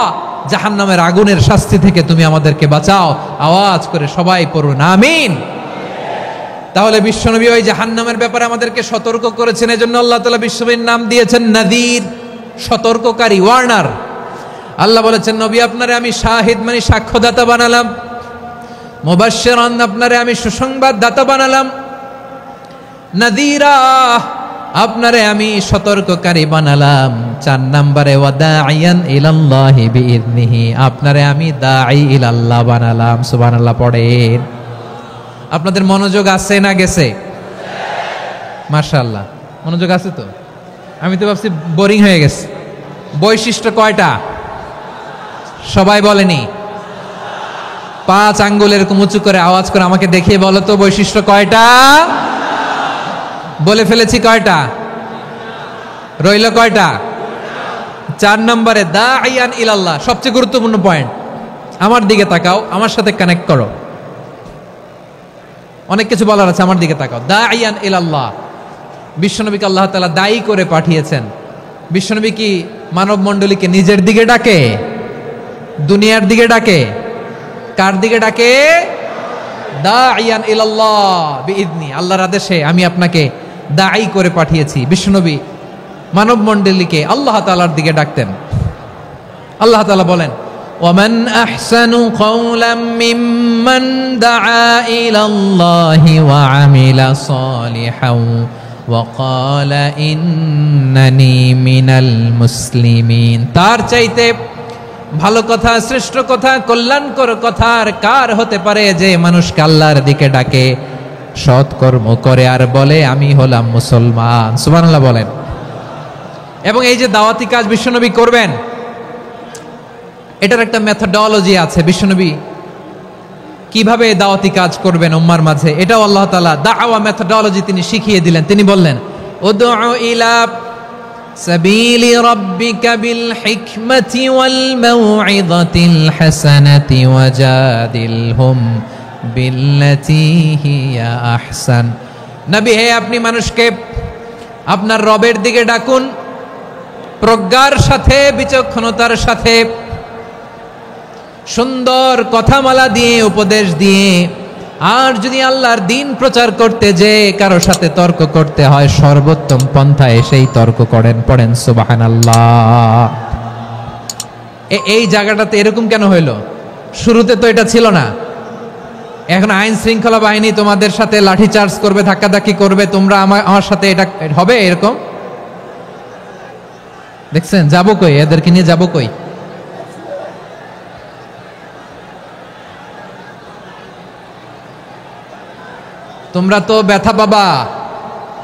জাহান্নামের আগুনের শাস্তি থেকে তুমি আমাদেরকে বাঁচাও। আওয়াজ করে সবাই পড়ুন আমিন। তাহলে বিশ্বনবী ওই জাহান্নামের ব্যাপারে আমাদেরকে সতর্ক করেছেন। এজন্য আল্লাহ তাআলা বিশ্বনবীর নাম দিয়েছেন নাযীর, সতর্ককারী, ওয়ার্নার। আল্লাহ বলেছেন, নবী আপনারে আমি শাহিদ মানে সাক্ষ্যদাতা বানালাম, মুবাশশিরান আপনারে আমি সুসংবাদ দাতা বানালাম, নাযীরা আপনারে আমি সতর্ককারী বানালাম। 4 নম্বরে ওয়া দাঈয়ান ইলাল্লাহি বিইذনিহি, আপনারে আমি দাঈ ইলাল্লাহ বানালাম। সুবহানাল্লাহ পড়েন। আপনাদের মনোযোগ আছে না গেছে? মাশাআল্লাহ মনোযোগ আছে তো। আমি তো ভাবছি বোরিং হয়ে গেছে। বৈশিষ্ট্য কয়টা সবাই বলেনি? 5 আঙ্গুল এরকম উঁচু করে আওয়াজ করে আমাকে দেখিয়ে বলো তো বৈশিষ্ট্য কয়টা? বলে ফেলেছি কয়টা? রইল কয়টা? 4 নম্বরে দাঈয়ান ইলাল্লাহ, সবচেয়ে গুরুত্বপূর্ণ পয়েন্ট। আমার দিকে তাকাও, আমার সাথে কানেক্ট করো। অনেক কিছু বলার আছে, আমার দিকে তাকাও। দাঈয়ান ইলাল্লাহ, বিশ্বনবীকে আল্লাহ তাআলা দায়ী করে পাঠিয়েছেন। বিশ্বনবী কি মানব মণ্ডলীকে নিজের দিকে ডাকে? দুনিয়ার দিকে ডাকে? কার দিকে ডাকে? দাঈয়ান ইলাল্লাহ বিইذনি, আল্লাহর আদেশে আমি আপনাকে দায়ী করে পাঠিয়েছি। বিশ্বনবী মানব মণ্ডলীকে আল্লাহ তাআলার দিকে ডাকতেন। আল্লাহ তাআলা বলেন, ومن أحسن قولا ممن دعا إلى الله وعمل صالحا وقال إنني من المسلمين, তার চাইতে ভালো কথা, শ্রেষ্ঠ কথা, কল্যাণকর কথা আর কার হতে পারে যে মানুষকে আল্লাহর দিকে ডাকে, সৎকর্ম করে আর বলে আমি হলাম মুসলমান। সুবহানাল্লাহ বলেন। এবং এই যে দাওয়াতি কাজ বিশ্বনবী করবেন, এটার একটা মেথডোলজি আছে। বিশ্বনবী কিভাবে দাওয়াতি কাজ করবেন উম্মার মাঝে, এটাও আল্লাহ তাআলা দাওয়া মেথডোলজি তিনি শিখিয়ে দিলেন। তিনি বললেন, উদউ ইলা সাবিলি রাব্বিকা বিল হিকমাতি ওয়াল মাউইযাতিল হাসানাতি ওয়াজাদিলহুম বিল্লাতী হিয়া আহসান। নবী হে, আপনি মানুষকে আপনার রবের দিকে ডাকুন প্রজ্ঞার সাথে, বিচক্ষণতার সাথে, সুন্দর কথামালা দিয়ে, উপদেশ দিয়ে। আর যদি আল্লাহর দ্বীন প্রচার করতে যে কারো সাথে তর্ক করতে হয়, সর্বোত্তম পন্থায় সেই তর্ক করেন। পড়েন সুবহানাল্লাহ। এই জায়গাটাতে এরকম কেন হইল? শুরুতে তো এটা ছিল না। এখন আইন শৃঙ্খলা বাহিনী তোমাদের সাথে লাঠি চার্জ করবে, ধাক্কাধাক্কি করবে, তোমরা আমার সাথে এটা হবে এরকম? দেখছেন যাবো কই? এদেরকে নিয়ে যাবো কই? তোমরা তো ব্যথা পাবা,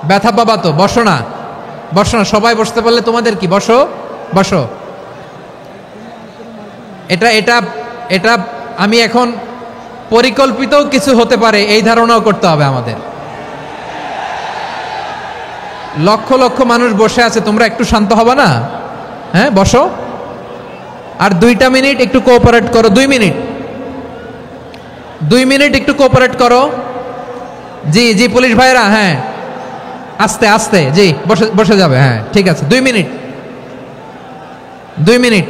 ব্যথা পাবা তো, বসো না। বসো না, সবাই বসতে পারলে তোমাদের কি, বসো বসো। এটা এটা এটা আমি এখন পরিকল্পিত কিছু হতে পারে এই ধারণাও করতে হবে আমাদের। লক্ষ লক্ষ মানুষ বসে আছে, তোমরা একটু শান্ত হবে না? হ্যাঁ বসো, আর 2টা মিনিট একটু কোঅপারেট করো। 2 মিনিট, 2 মিনিট একটু কোঅপারেট করো। জি জি পুলিশ ভাইরা, হ্যাঁ আস্তে আস্তে, জি বসে বসে যাবে, হ্যাঁ ঠিক আছে। 2 মিনিট, 2 মিনিট।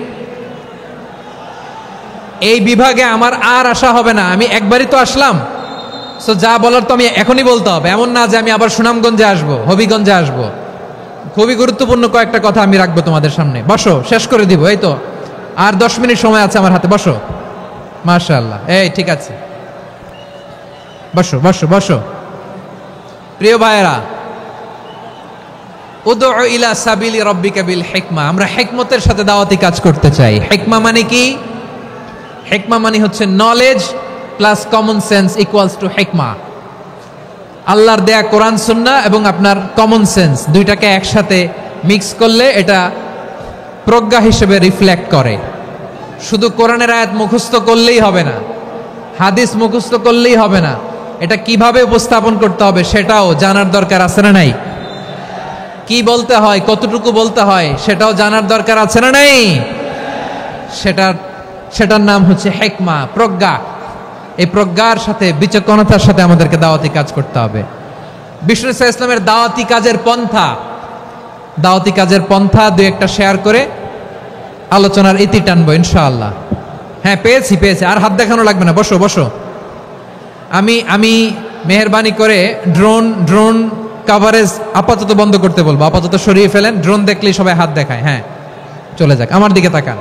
এই বিভাগে আমার আর আসা হবে না, আমি একবারই তো আসলাম, সো যা বলার তো আমি এখনই বলতে হবে। এমন না যে আমি আবার সুনামগঞ্জে আসবো, হবিগঞ্জে আসবো। খুবই গুরুত্বপূর্ণ কয়েকটা কথা আমি রাখবো তোমাদের সামনে। বসো, শেষ করে দিব, এই তো আর 10 মিনিট সময় আছে আমার হাতে। বসো, মাশাআল্লাহ, এই ঠিক আছে, বসো বসো বসো। প্রিয় ভাইয়েরা, উদউ ইলা সাবিলি রাব্বিকা বিল হিকমা, আমরা হিকমতের সাথে দাওয়াতি কাজ করতে চাই। হিকমা মানে কি? হিকমা মানে হচ্ছে knowledge plus common sense equals to হিকমা। আল্লাহর দেয়া কোরআন সুন্নাহ এবং আপনার কমন সেন্স দুইটাকে একসাথে মিক্স করলে এটা প্রজ্ঞা হিসেবে রিফ্লেক্ট করে। শুধু কোরআনের আয়াত মুখস্থ করলেই হবে না, হাদিস মুখস্থ করলেই হবে না, এটা কিভাবে উপস্থাপন করতে হবে সেটাও জানার দরকার আছে না নাই? কি বলতে হয়, কতটুকু বলতে হয় সেটাও জানার দরকার আছে না নাই? সেটার নাম হচ্ছে হিকমা, প্রজ্ঞা। এই প্রজ্ঞার সাথে, বিচক্ষণতার সাথে আমাদেরকে দাওয়াতি কাজ করতে হবে। বিষ্ণু ইসলামের দাওয়াতি কাজের পন্থা 2-1টা শেয়ার করে আলোচনার ইতি টানবো ইনশাআল্লাহ। হ্যাঁ পেয়েছি, আর হাত দেখানো লাগবে না, বসো বসো। আমি মেহেরবানি করে ড্রোন কাভারেজ আপাতত বন্ধ করতে বলবো, আপাতত সরিয়ে ফেলেন। ড্রোন দেখলেই সবাই হাত দেখায়, হ্যাঁ চলে যাক। আমার দিকে তাকান,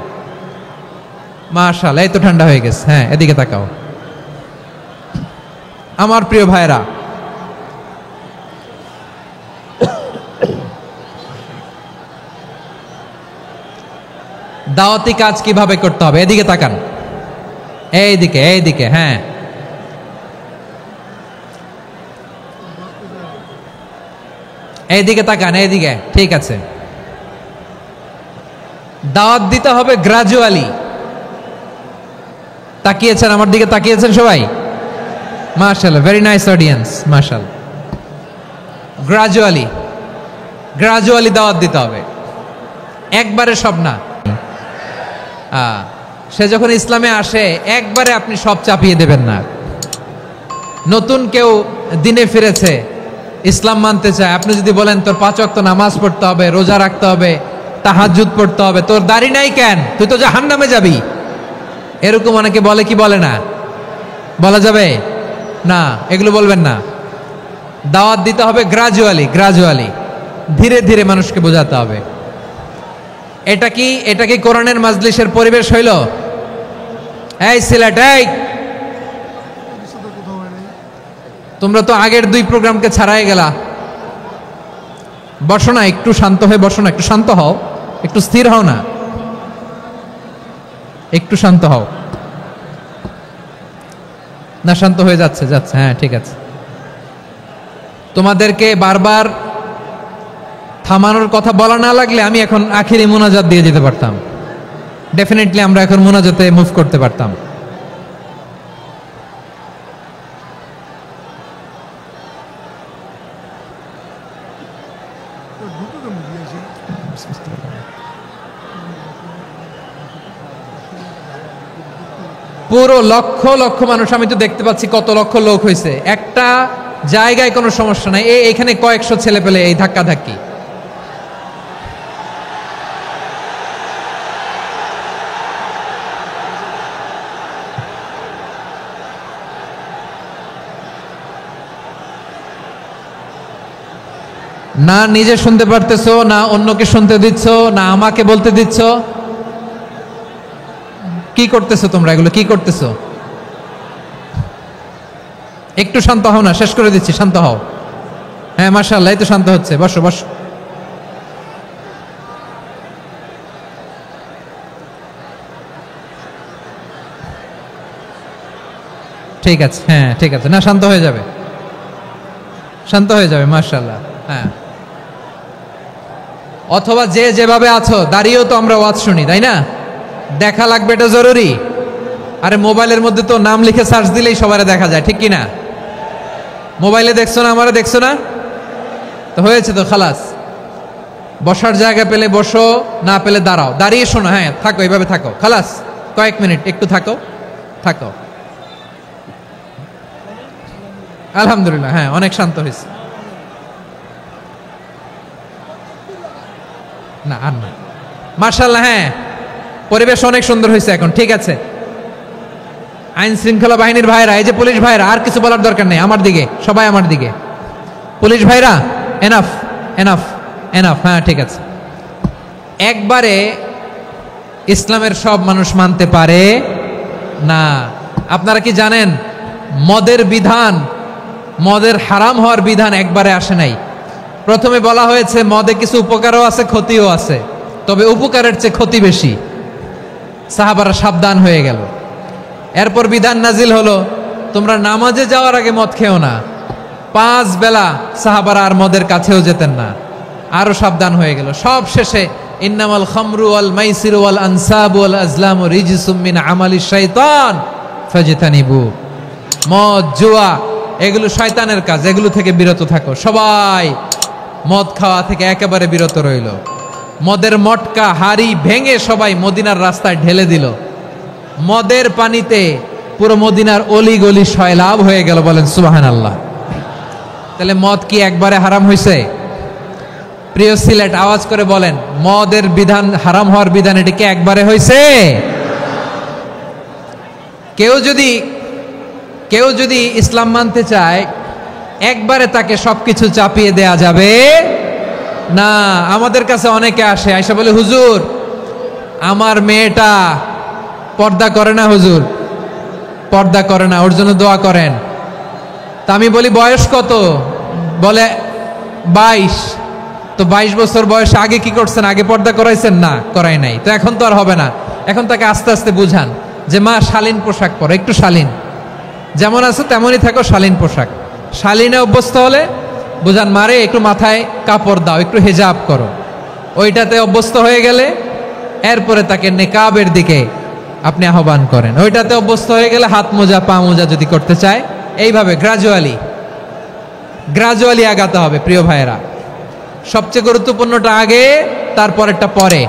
মাশাআল্লাহ, এই তো ঠান্ডা হয়ে গেছে। হ্যাঁ এদিকে তাকাও। আমার প্রিয় ভাইরা, দাওয়াতি কাজ কিভাবে করতে হবে এদিকে তাকান, এইদিকে, হ্যাঁ এইদিকে তাকান, এইদিকে, ঠিক আছে। দাওয়াত দিতে হবে গ্রাজুয়ালি। তাকিয়েছেন আমার দিকে, তাকিয়েছেন সবাই? মাশাআল্লাহ, ভেরি নাইস অডিয়েন্স, মাশাআল্লাহ। গ্রাজুয়ালি দাওয়াত দিতে হবে, একবারে সব না। সে যখন ইসলামে আসে একবারে আপনি সব চাপিয়ে দেবেন না। নতুন কেউ দিনে ফিরেছে, ইসলাম মানতে চায়, আপনি যদি বলেন তোর 5 ওয়াক্ত নামাজ পড়তে হবে, রোজা রাখতে হবে, তাহাজ্জুদ পড়তে হবে, তোর দাড়ি নাই কেন, তুই তো জাহান্নামে যাবি, এরকম অনেকে বলে কি বলে না? বলা যাবে না, এগুলো বলবেন না। দাওয়াত দিতে হবে গ্রাজুয়ালি, ধীরে ধীরে মানুষকে বোঝাতে হবে। এটা কি কোরআনের মাজলিসের পরিবেশ হইল? এই সিলেট, এই তোমরা তো আগের 2 প্রোগ্রামকে ছাড়াই গেলা। বসো না, একটু শান্ত হয়ে বসো না, একটু শান্ত হও, একটু স্থির হও না, একটু শান্ত হও না। শান্ত হয়ে যাচ্ছে, হ্যাঁ ঠিক আছে। তোমাদেরকে বারবার থামানোর কথা বলা না লাগলে আমি এখন আখিরি মোনাজাত দিয়ে যেতে পারতাম। ডেফিনেটলি আমরা এখন মোনাজাতে মুভ করতে পারতাম। পুরো লক্ষ লক্ষ মানুষ, আমি তো দেখতে পাচ্ছি কত লক্ষ লোক হয়েছে। একটা জায়গায় কোনো সমস্যা নাই, এখানে কয়েকশো ছেলে পেলে এই ধাক্কা ধাক্কি। না নিজে শুনতে পারতেছো, না অন্যকে শুনতে দিচ্ছ, না আমাকে বলতে দিচ্ছ। কি করতেছো তোমরা, এগুলো কি করতেছো? একটু শান্ত হও না, শেষ করে দিচ্ছি, শান্ত হও। হ্যাঁ মাশাআল্লাহ, এই তো শান্ত হচ্ছে, বসো বসো। ঠিক আছে, হ্যাঁ ঠিক আছে, না শান্ত হয়ে যাবে, শান্ত হয়ে যাবে, মাশাআল্লাহ। হ্যাঁ অথবা যে যেভাবে আছো দাঁড়িয়েও তো আমরা ওয়াজ শুনি, তাই না? দেখা লাগবে, এটা জরুরি। আরে মোবাইলের মধ্যে তো নাম লিখে সার্চ দিলেই সবারে দেখা যায়, ঠিক কি না? মোবাইলে দেখছো না, আমারে দেখছো না, তো হয়েছে তো, খালাস। বসার জায়গা পেলে বসো, না পেলে দাঁড়াও, দাঁড়িয়ে শোনো, হ্যাঁ থাকো, এইভাবে থাকো, খালাস। কয়েক মিনিট একটু থাকো, থাকো। আলহামদুলিল্লাহ, হ্যাঁ অনেক শান্ত হয়েছে। না আর না, মার্শাল্লাহ, হ্যাঁ পরিবেশ অনেক সুন্দর হয়েছে এখন, ঠিক আছে। আইন শৃঙ্খলা বাহিনীর ভাইরা, এই যে পুলিশ ভাইরা, আর কিছু বলার দরকার নেই, আমার দিকে সবাই, আমার দিকে। পুলিশ ভাইরা এনাফ, এনাফ, এনাফ, হ্যাঁ ঠিক আছে। একবারে ইসলামের সব মানুষ মানতে পারে না। আপনারা কি জানেন মদের বিধান, মদের হারাম হওয়ার বিধান একবারে আসে নাই। প্রথমে বলা হয়েছে মদে কিছু উপকারও আছে, ক্ষতিও আছে, তবে উপকারের চেয়ে ক্ষতি বেশি। সাহাবারা সাবধান হয়ে গেল। এরপর বিধান নাজিল হলো, তোমরা নামাজে যাওয়ার আগে মদ খেও না। 5 বেলা সাহাবারা আর মদের কাছেও যেতেন না, আরো সাবধান হয়ে গেল। সব শেষে ইন্নামাল খামরু ওয়াল মাইসিরু ওয়াল আনসাবু ওয়াল আজলামু রিজসুম মিন আমালিশ শাইতান ফাজতানিবু। মদ, জুয়া এগুলো শয়তানের কাজ, এগুলো থেকে বিরত থাকো। সবাই মদ খাওয়া থেকে একেবারে বিরত রইল। মদের মটকা হাড়ি ভেঙে সবাই মদিনার রাস্তায় ঢেলে দিল। মদের পানিতে পুরো মদিনার অলি গলি সয়লাভ হয়ে গেল, বলেন সুবহানাল্লাহ। তাহলে মদ কি একবারে হারাম হয়েছে? প্রিয় সিলেট, আওয়াজ করে বলেন, মদের বিধান, হারাম হওয়ার বিধান এটি কি একবারে হয়েছে? কেউ যদি ইসলাম মানতে চায়, একবারে তাকে সবকিছু চাপিয়ে দেয়া যাবে না। আমাদের কাছে অনেকে আসে, আয়সা বলে, হুজুর আমার মেয়েটা পর্দা করে না, হুজুর পর্দা করে না, ওর জন্য দোয়া করেন। তা আমি বলি বয়স কত? বলে 22। তো 22 বছর বয়সে আগে কি করছেন? আগে পর্দা করাইছেন? না, করাই নাই। তো এখন তো আর হবে না। এখন তাকে আস্তে আস্তে বুঝান যে মা শালীন পোশাক পরো, একটু শালীন, যেমন আছো তেমনই থাকো, শালীন পোশাক। শালীনে অভ্যস্ত হলে বুঝান, মারে একটু মাথায় কাপড় দাও, একটু হেজাব করো। ওইটাতে অভ্যস্ত হয়ে গেলে এরপরে তাকে নেকাবের দিকে আপনি আহ্বান করেন। ওইটাতে অভ্যস্ত হয়ে গেলে হাত মোজা, পা মোজা যদি করতে চায়, এইভাবে গ্রাজুয়ালি আগাতে হবে। প্রিয় ভাইয়েরা, সবচেয়ে গুরুত্বপূর্ণটা আগে, তারপরেরটা পরে।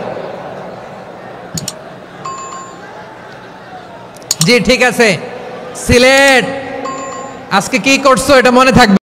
জি ঠিক আছে। সিলেট আজকে কি করছো এটা মনে থাকবে।